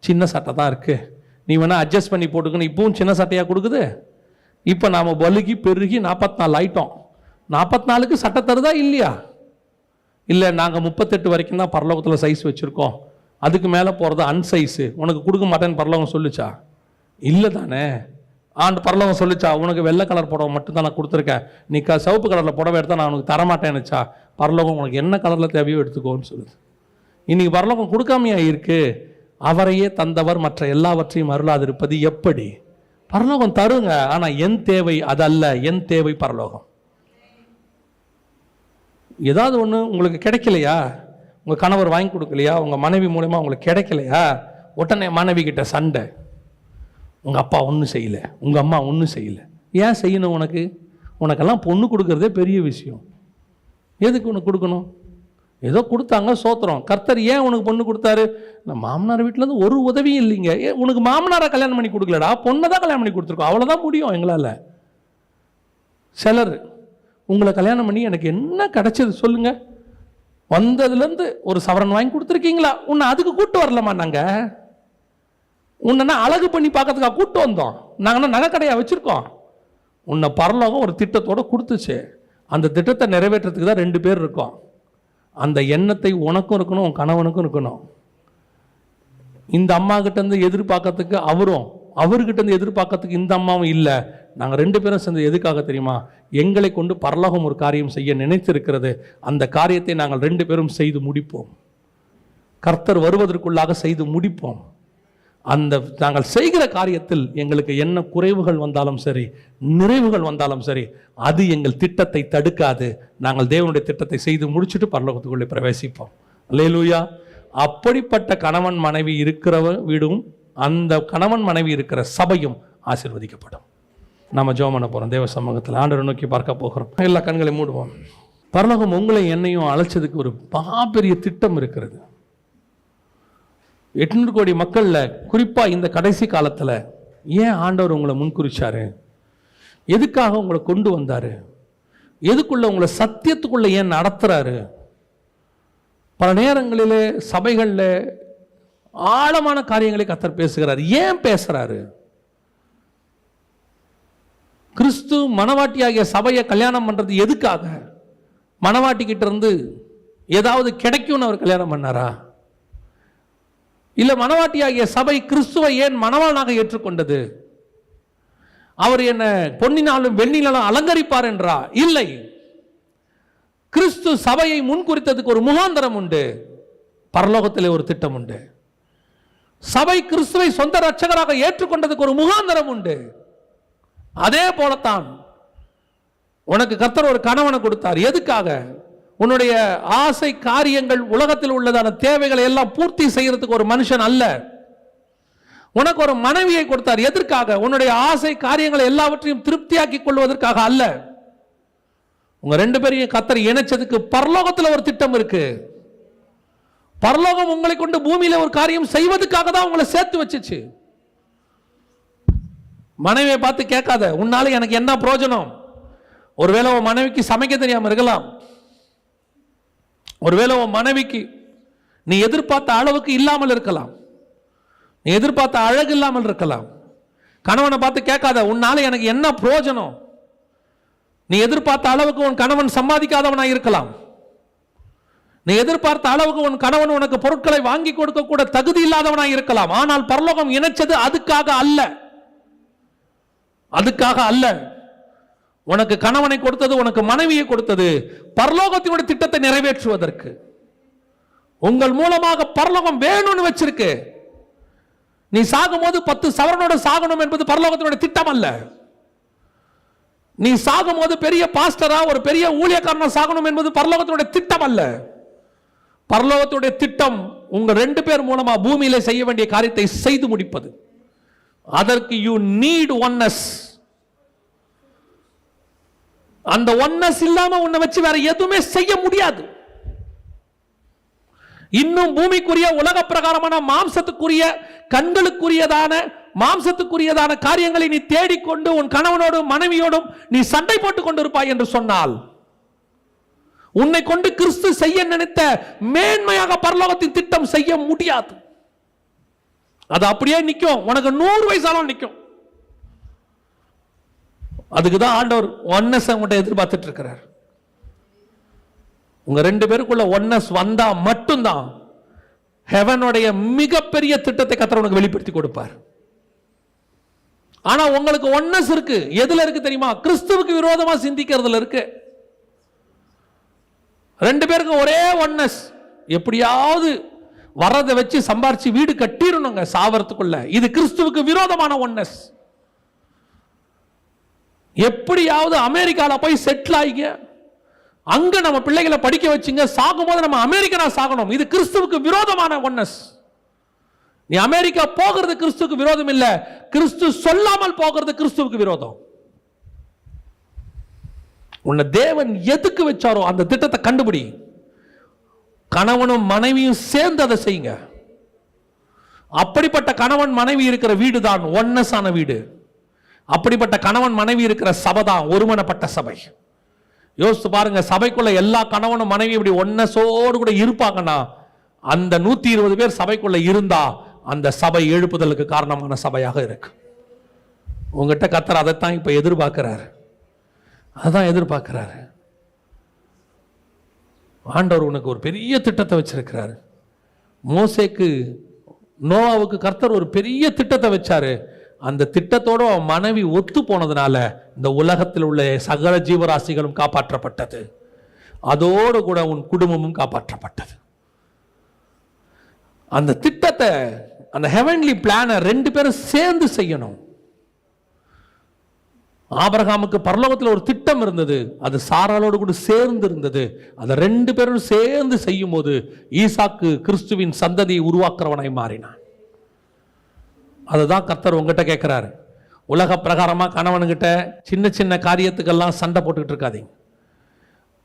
Speaker 1: சின்ன சட்டை தான் இருக்குது, நீ வேணால் அட்ஜஸ்ட் பண்ணி போட்டுக்கணும். இப்பவும் சின்ன சட்டையாக கொடுக்குது. இப்போ நாம் பலுகி பெருகி 44 ஆகிட்டோம். 44க்கு சட்டை தருதா இல்லையா? இல்லை, நாங்கள் 38 வரைக்கும் தான் பரலோகத்தில் சைஸ் வச்சுருக்கோம், அதுக்கு மேலே போகிறது அன்சைஸு, உனக்கு கொடுக்க மாட்டேன்னு பரலோகம் சொல்லிச்சா? இல்லை தானே. பரலோகம் சொல்லிச்சா உனக்கு வெள்ளை கலர் புடவை மட்டும்தான் நான் கொடுத்துருக்கேன், நீ சிவப்பு கலரில் புடவை எடுத்தால் நான் உனக்கு தரமாட்டேன்னுச்சா? பரலோகம் உனக்கு என்ன கலரில் தேவையோ எடுத்துக்கோன்னு சொல்லுது. இன்னைக்கு பரலோகம் கொடுக்காமையா இருக்கு? அவரையே தந்தவர் மற்ற எல்லாவற்றையும் அருளாதிருப்பது எப்படி? பரலோகம் தருங்க, ஆனால் என் தேவை அதல்ல, என் தேவை பரலோகம். ஏதாவது ஒன்று உங்களுக்கு கிடைக்கலையா? உங்கள் கணவர் வாங்கி கொடுக்கலையா? உங்கள் மனைவி மூலமா உங்களுக்கு கிடைக்கலையா? உடனே மனைவி கிட்ட சண்டை. உங்கள் அப்பா ஒன்றும் செய்யலை, உங்கள் அம்மா ஒன்றும் செய்யலை. ஏன் செய்யணும்? உனக்கெல்லாம் பொண்ணு கொடுக்கறதே பெரிய விஷயம், எதுக்கு உனக்கு கொடுக்கணும்? ஏதோ கொடுத்தாங்க சோத்திரம். கர்த்தர் ஏன் உனக்கு பொண்ணு கொடுத்தாரு? நான் மாமனார் வீட்டிலேருந்து ஒரு உதவியும் இல்லைங்க. உனக்கு மாமனாரை கல்யாணம் பண்ணி கொடுக்கலடா, பொண்ணை தான் கல்யாணம் பண்ணி கொடுத்துருக்கோம், அவ்வளோதான் முடியும் எங்களால். சிலர் உங்களை கல்யாணம் பண்ணி எனக்கு என்ன கிடைச்சது சொல்லுங்க? வந்ததுலேருந்து ஒரு சவரன் வாங்கி கொடுத்துருக்கீங்களா? உன்னை அதுக்கு கூட்டு வரலாமா? நாங்கள் உன்னை அழகு பண்ணி பார்க்கறதுக்காக கூட்டு வந்தோம். நாங்கள் நகைக்கடையாக வச்சுருக்கோம். உன்னை பரலோகம் ஒரு திட்டத்தோடு கொடுத்துச்சு. அந்த திட்டத்தை நிறைவேற்றுறதுக்கு தான் 2 பேர் இருக்கோம். அந்த எண்ணத்தை உனக்கும் இருக்கணும், உன் கணவனுக்கும் இருக்கணும். இந்த அம்மா கிட்டேருந்து எதிர்பார்க்கறதுக்கு அவரும், அவர்கிட்டேருந்து எதிர்பார்க்கறதுக்கு இந்த அம்மாவும் இல்லை. நாங்கள் 2 பேரும் சேர்ந்து எதுக்காக தெரியுமா? எங்களை கொண்டு பரலோகம் ஒரு காரியம் செய்ய நினைத்திருக்கிறது. அந்த காரியத்தை நாங்கள் 2 பேரும் செய்து முடிப்போம். கர்த்தர் வருவதற்குள்ளாக செய்து முடிப்போம். அந்த நாங்கள் செய்கிற காரியத்தில் எங்களுக்கு என்ன குறைவுகள் வந்தாலும் சரி, நிறைவுகள் வந்தாலும் சரி, அது எங்கள் திட்டத்தை தடுக்காது. நாங்கள் தேவனுடைய திட்டத்தை செய்து முடிச்சுட்டு பரலோகத்துக்குள்ளே பிரவேசிப்போம். அல்லேலூயா. அப்படிப்பட்ட கணவன் மனைவி இருக்கிற வீடும், அந்த கணவன் மனைவி இருக்கிற சபையும் ஆசீர்வதிக்கப்படும். நம்ம ஜெபம் பண்ண போகிறோம். தேவ சமூகத்தில் ஆண்டவரை நோக்கி பார்க்க போகிறோம். எல்லா கண்களை மூடுவோம். பரலோகம் உங்களை என்னையும் அழைச்சதுக்கு ஒரு பெரிய திட்டம் இருக்கிறது. 800 கோடி மக்களில் குறிப்பாக இந்த கடைசி காலத்தில் ஏன் ஆண்டவர் உங்களை முன்குறிச்சாரு? எதுக்காக உங்களை கொண்டு வந்தார்? எதுக்குள்ள உங்களை சத்தியத்துக்குள்ளே ஏன் நடத்துகிறாரு? பல நேரங்களில் சபைகளில் ஆழமான காரியங்களை கர்த்தர் பேசுகிறார். ஏன் பேசுகிறாரு? கிறிஸ்து மணவாட்டியாகிய சபையை கல்யாணம் பண்ணுறது எதுக்காக? மணவாட்டிக்கிட்ட இருந்து ஏதாவது கிடைக்கும்னு அவர் கல்யாணம் பண்ணாரா? இல்லை மணவாட்டியாகிய சபை கிறிஸ்துவை ஏன் மணவாளனாக ஏற்றுக்கொண்டது? அவர் என்ன பொன்னினாலும் வெள்ளினாலும் அலங்கரிப்பார் என்றா? இல்லை. கிறிஸ்து சபையை முன்குறித்ததுக்கு ஒரு முகாந்தரம் உண்டு. பரலோகத்திலே ஒரு திட்டம் உண்டு. சபை கிறிஸ்துவை சொந்த ரட்சகராக ஏற்றுக்கொண்டதுக்கு ஒரு முகாந்தரம் உண்டு. அதே போலத்தான் உனக்கு கர்த்தர் ஒரு கணவனை கொடுத்தார். எதுக்காக? உன்னுடைய ஆசை காரியங்கள், உலகத்தில் உள்ளதான தேவைகளை எல்லாம் பூர்த்தி செய்யறதுக்கு ஒரு மனுஷன் அல்ல. உனக்கு ஒரு மனைவியை கொடுத்தார். எதற்காக? உன்னுடைய ஆசை காரியங்களை எல்லாவற்றையும் திருப்தியாக்கி கொள்வதற்காக அல்ல. உங்க 2 பேரையும் கர்த்தர் இணைச்சதுக்கு பரலோகத்தில் ஒரு திட்டம் இருக்கு. பரலோகம் உங்களை கொண்டு பூமியில ஒரு காரியம் செய்வதற்காக தான் உங்களை சேர்த்து வச்சுச்சு. மனைவியை பார்த்து கேட்காத, உன்னால எனக்கு என்ன பிரயோஜனம்? ஒருவேளை உன் மனைவிக்கு சமைக்க தெரியாம இருக்கலாம். ஒருவேளை உன் மனைவிக்கு நீ எதிர்பார்த்த அளவுக்கு இல்லாமல் இருக்கலாம். நீ எதிர்பார்த்த அழகு இல்லாமல் இருக்கலாம். கணவனை பார்த்து கேட்காத, உன்னால எனக்கு என்ன பிரயோஜனம்? நீ எதிர்பார்த்த அளவுக்கு உன் கணவன் சம்பாதிக்காதவனாய் இருக்கலாம். நீ எதிர்பார்த்த அளவுக்கு உன் கணவன் உனக்கு பொருட்களை வாங்கி கொடுக்க கூட தகுதி இல்லாதவனாய் இருக்கலாம். ஆனால் பரலோகம் இணைச்சது அதுக்காக அல்ல. அதுக்காக அல்ல. உனக்கு கணவனை கொடுத்தது, உனக்கு மனைவியை கொடுத்தது பரலோகத்தினுடைய திட்டத்தை நிறைவேற்றுவதற்கு. உங்கள் மூலமாக பரலோகம் வேணும்னு வச்சிருக்கு. நீ சாகும்போது 10 சவரனோட சாகணும் என்பது பரலோகத்தினுடைய திட்டம் அல்ல. நீ சாகும்போது பெரிய பாஸ்டரா ஒரு பெரிய ஊழியக்காரனா சாகணும் என்பது பரலோகத்தினுடைய திட்டம் அல்ல. பரலோகத்துடைய திட்டம் உங்க 2 பேர் மூலமா பூமியில செய்ய வேண்டிய காரியத்தை செய்து முடிப்பது. அதற்கு யூ நீட் ஒன்னஸ். அந்த ஒன்னஸ் இல்லாம உன்னை வச்சு வேற எதுவுமே செய்ய முடியாது. இன்னும் பூமிக்குரிய உலக பிரகாரமான மாம்சத்துக்குரிய கண்களுக்குரியதான மாம்சத்துக்குரியதான காரியங்களை நீ தேடிக்கொண்டு உன் கணவனோடும் மனைவியோடும் நீ சண்டை போட்டுக் கொண்டிருப்பாய் என்று சொன்னால், உன்னை கொண்டு கிறிஸ்து செய்ய நினைத்த மேன்மையாக பரலோகத்தின் திட்டம் செய்ய முடியாது. அது அப்படியே நிற்கும். உனக்கு 100 வயசாலும் நிற்கும். அதுக்குதான் ஆண்டவர் ஒன்னஸ் உங்கள்கிட்ட எதிர்பார்த்துட்டு இருக்கிறார். உங்க 2 பேருக்குள்ள ஒன்னஸ் வந்தா மட்டும்தான் ஹெவனுடைய மிகப்பெரிய திட்டத்தை கர்த்தர் உனக்கு வெளிப்படுத்தி கொடுப்பார். ஆனா உங்களுக்கு ஒன்னஸ் இருக்கு. எதுல இருக்கு தெரியுமா? கிறிஸ்துவுக்கு விரோதமா சிந்திக்கிறதுல இருக்கு. 2 பேருக்கு ஒரே ஒன்னஸ். எப்படியாவது வரதை வச்சு சம்பாரிச்சு வீடு கட்டிடணுங்க சாவறதுக்குள்ள. இது கிறிஸ்துவுக்கு விரோதமான ஒன்னஸ். எப்படியாவது அமெரிக்கால போய் செட்டில் ஆகிங்க, அங்க நம்ம பிள்ளைகளை படிக்க வச்சுங்க, சாகும்போது நம்ம அமெரிக்கனா சாகணும். இது கிறிஸ்துவுக்கு விரோதமான ஒன்னஸ். நீ அமெரிக்கா போகிறது கிறிஸ்துவுக்கு விரோதம் இல்ல, கிறிஸ்து சொல்லாமல் போகிறது கிறிஸ்துவுக்கு விரோதம். உன்னை தேவன் எதுக்கு வச்சாரோ அந்த திட்டத்தை கண்டுபிடி. கணவனும் மனைவியும் சேர்ந்து அதை செய்யுங்க. அப்படிப்பட்ட கணவன் மனைவி இருக்கிற வீடு தான் ஒன்னஸ் ஆன வீடு. அப்படிப்பட்ட கணவன் மனைவி இருக்கிற சபை தான் ஒருமனப்பட்ட சபை. யோசித்து பாருங்க, சபைக்குள்ள எல்லா கணவனும் மனைவி இப்படி ஒன்னஸோடு கூட இருப்பாங்கன்னா, அந்த 120 பேர் சபைக்குள்ள இருந்தா அந்த சபை எழுப்புதலுக்கு காரணமான சபையாக இருக்கு. உங்ககிட்ட கர்த்தர் அதைத்தான் இப்ப எதிர்பார்க்கிறார். அதான் எதிர்பார்க்கிறாரு. ஆண்டவர் உனக்கு ஒரு பெரிய திட்டத்தை வச்சிருக்கிறாரு. மோசேக்கு நோவாவுக்கு கர்த்தர் ஒரு பெரிய திட்டத்தை வச்சாரு. அந்த திட்டத்தோட அவன் மனைவி ஒத்து போனதுனால இந்த உலகத்தில் உள்ள சகல ஜீவராசிகளும் காப்பாற்றப்பட்டது. அதோடு கூட உன் குடும்பமும் காப்பாற்றப்பட்டது. அந்த திட்டத்தை, அந்த ஹெவன்லி பிளானை 2 பேரும் சேர்ந்து செய்யணும். ஆபிரகாமுக்கு பரலோகத்தில் ஒரு திட்டம் இருந்தது, அது சாராளோடு கூட சேர்ந்து இருந்தது. அதை 2 பேரும் சேர்ந்து செய்யும் போது ஈசாக்கு கிறிஸ்துவின் சந்ததியை உருவாக்குறவனாய் மாறினான். அதுதான் கர்த்தர் உங்ககிட்ட கேட்கிறாரு. உலக பிரகாரமா கணவனுங்கிட்ட சின்ன சின்ன காரியத்துக்கெல்லாம் சண்டை போட்டுக்கிட்டு இருக்காதீங்க.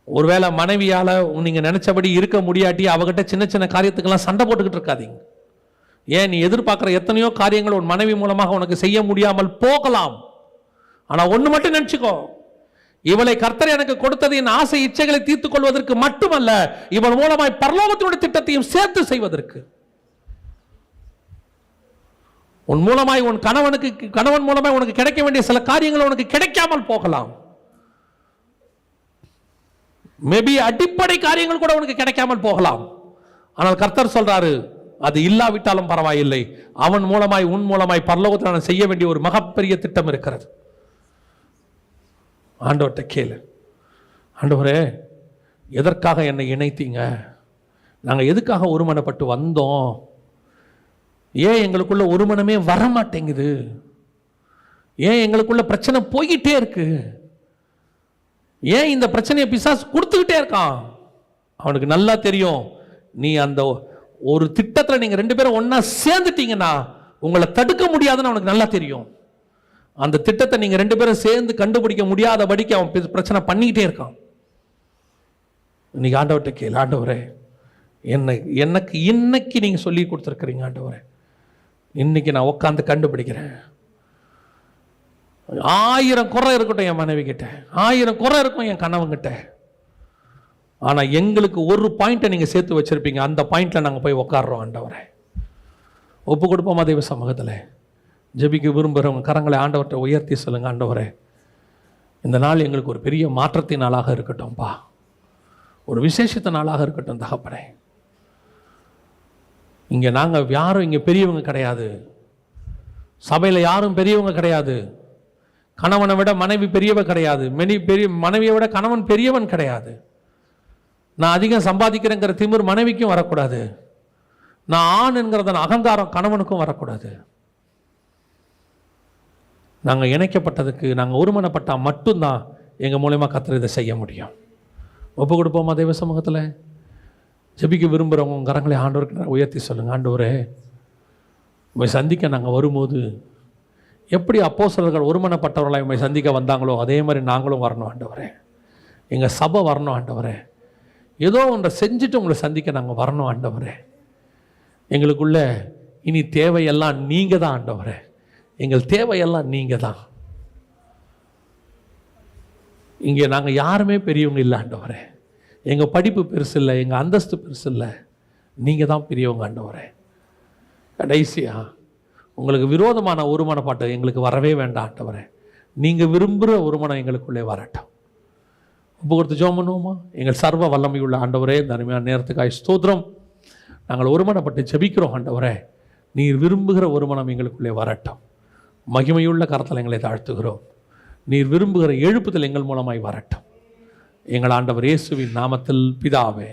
Speaker 1: ஒருவேளை மனைவியால நீங்க நினைச்சபடி இருக்க முடியாட்டி அவகிட்ட சின்ன சின்ன காரியத்துக்கெல்லாம் சண்டை போட்டுக்கிட்டு இருக்காதீங்க. ஏன், நீ எதிர்பார்க்கிற எத்தனையோ காரியங்கள் உன் மனைவி மூலமாக உனக்கு செய்ய முடியாமல் போகலாம். ஆனா ஒண்ணு மட்டும் நினைச்சுக்கோ, இவளை கர்த்தர் எனக்கு கொடுத்தது என் ஆசை இச்சைகளை தீர்த்துக் கொள்வதற்கு மட்டுமல்ல, இவள் மூலமாய் பரலோகத்தினுடைய திட்டத்தையும் சேர்த்து செய்வதற்கு. உன் மூலமாய் உன் கணவன் மூலமாய் உனக்கு கிடைக்க வேண்டிய சில காரியங்கள் உனக்கு கிடைக்காமல் போகலாம். மேபி அடிப்படை காரியங்கள் கூட உனக்கு கிடைக்காமல் போகலாம். ஆனால் கர்த்தர் சொல்றாரு, அது இல்லாவிட்டாலும் பரவாயில்லை, அவன் மூலமாய் உன் மூலமாய் பரலோகத்தில் நான் செய்ய வேண்டிய ஒரு மகப்பெரிய திட்டம் இருக்கிறது. ஆண்டவர்கிட்ட கேளு, ஆண்டவரே எதற்காக என்னை இணைத்தீங்க? நாங்கள் எதுக்காக ஒருமனப்பட்டு வந்தோம்? ஏன் எங்களுக்குள்ள ஒருமனமே வரமாட்டேங்குது? ஏன் எங்களுக்குள்ள பிரச்சனை போய்கிட்டே இருக்கு? ஏன் இந்த பிரச்சனையை பிசாசு கொடுத்துக்கிட்டே இருக்கான்? அவனுக்கு நல்லா தெரியும், நீ அந்த ஒரு திட்டத்தில் நீங்கள் 2 பேரும் ஒன்னா சேர்ந்துட்டீங்கன்னா உங்களை தடுக்க முடியாதுன்னு அவனுக்கு நல்லா தெரியும். அந்த திட்டத்தை நீங்கள் 2 பேரும் சேர்ந்து கண்டுபிடிக்க முடியாதபடிக்கு அவன் பிரச்சனை பண்ணிக்கிட்டே இருக்கான். இன்னைக்கு ஆண்டவர்கிட்ட கேளு, ஆண்டவரே எனக்கு இன்னைக்கு நீங்கள் சொல்லி கொடுத்துருக்கிறீங்க ஆண்டவரே, இன்னைக்கு நான் உட்காந்து கண்டுபிடிக்கிறேன். 1000 குறை இருக்கட்டும் என் மனைவி கிட்ட, 1000 குறை இருக்கும் என் கணவன்கிட்ட, ஆனால் எங்களுக்கு ஒரு பாயிண்ட்டை நீங்கள் சேர்த்து வச்சிருப்பீங்க. அந்த பாயிண்ட்ல நாங்கள் போய் உட்காடுறோம் ஆண்டவரே. ஒப்பு கொடுப்போமா தெய்வ சமூகத்தில்? ஜெபிக்க விரும்புகிறவங்க கரங்களை ஆண்டவர்கிட்ட உயர்த்தி சொல்லுங்க, ஆண்டவரே இந்த நாள் எங்களுக்கு ஒரு பெரிய மாற்றத்தின் நாளாக இருக்கட்டும்பா, ஒரு விசேஷத்த நாளாக இருக்கட்டும் தகப்பனே. இங்கே நாங்கள் யாரும் இங்கே பெரியவங்க கிடையாது, சபையில் யாரும் பெரியவங்க கிடையாது. கணவனை விட மனைவி பெரியவ கிடையாது. மனைவியை விட கணவன் பெரியவன் கிடையாது. நான் அதிகம் சம்பாதிக்கிறேங்கிற திமிர் மனைவிக்கும் வரக்கூடாது. நான் ஆண் என்கிறத அகங்காரம் கணவனுக்கும் வரக்கூடாது. நாங்கள் இணைக்கப்பட்டதுக்கு, நாங்கள் ஒருமனப்பட்டால் மட்டும்தான் எங்கள் மூலயமா கர்த்தர் இதை செய்ய முடியும். ஒப்பு கொடுப்போமா தெய்வ சமூகத்தில்? ஜெபிக்க விரும்புகிறவங்க உங்கள் கரங்களை ஆண்டவருக்கு உயர்த்தி சொல்லுங்கள். ஆண்டவரே, உண்மை சந்திக்க நாங்கள் வரும்போது எப்படி அப்போஸ்தலர்கள் ஒருமனப்பட்டவர்களாக உண்மை சந்திக்க வந்தாங்களோ அதே மாதிரி நாங்களும் வரணும் ஆண்டவரே. எங்கள் சபை வரணும் ஆண்டவரே. ஏதோ ஒன்றை செஞ்சுட்டு உங்களை சந்திக்க நாங்கள் வரணும் ஆண்டவரே. எங்களுக்குள்ள இனி தேவையெல்லாம் நீங்கள் தான் ஆண்டவரே. எங்கள் தேவையெல்லாம் நீங்கள் தான். இங்கே நாங்கள் யாருமே பெரியவங்க இல்லை ஆண்டவரே. எங்கள் படிப்பு பெருசு இல்லை, எங்கள் அந்தஸ்து பெருசு இல்லை, நீங்கள் தான் பெரியவங்க ஆண்டவரே. கடைசியாக உங்களுக்கு விரோதமான ஒருமனப்பாட்டு எங்களுக்கு வரவே வேண்டாம் ஆண்டவரே. நீங்கள் விரும்புகிற ஒருமனம் எங்களுக்குள்ளே வரட்டும். ஒப்பு கொடுத்து ஜெபம் பண்ணுவோமா? எங்கள் சர்வ வல்லமையுள்ள ஆண்டவரே, இந்த அருமையான நேரத்துக்காய் ஸ்தோத்திரம். நாங்கள் ஒருமனப்பட்டு ஜெபிக்கிறோம் ஆண்டவரே. நீர் விரும்புகிற ஒருமனம் எங்களுக்குள்ளே வரட்டும். மகிமையுள்ள கரத்தில் எங்களை தாழ்த்துகிறோம். நீர் விரும்புகிற எழுப்புதல் எங்கள் மூலமாய் வரட்டும். எங்கள் ஆண்டவர் இயேசுவின் நாமத்தில் பிதாவே.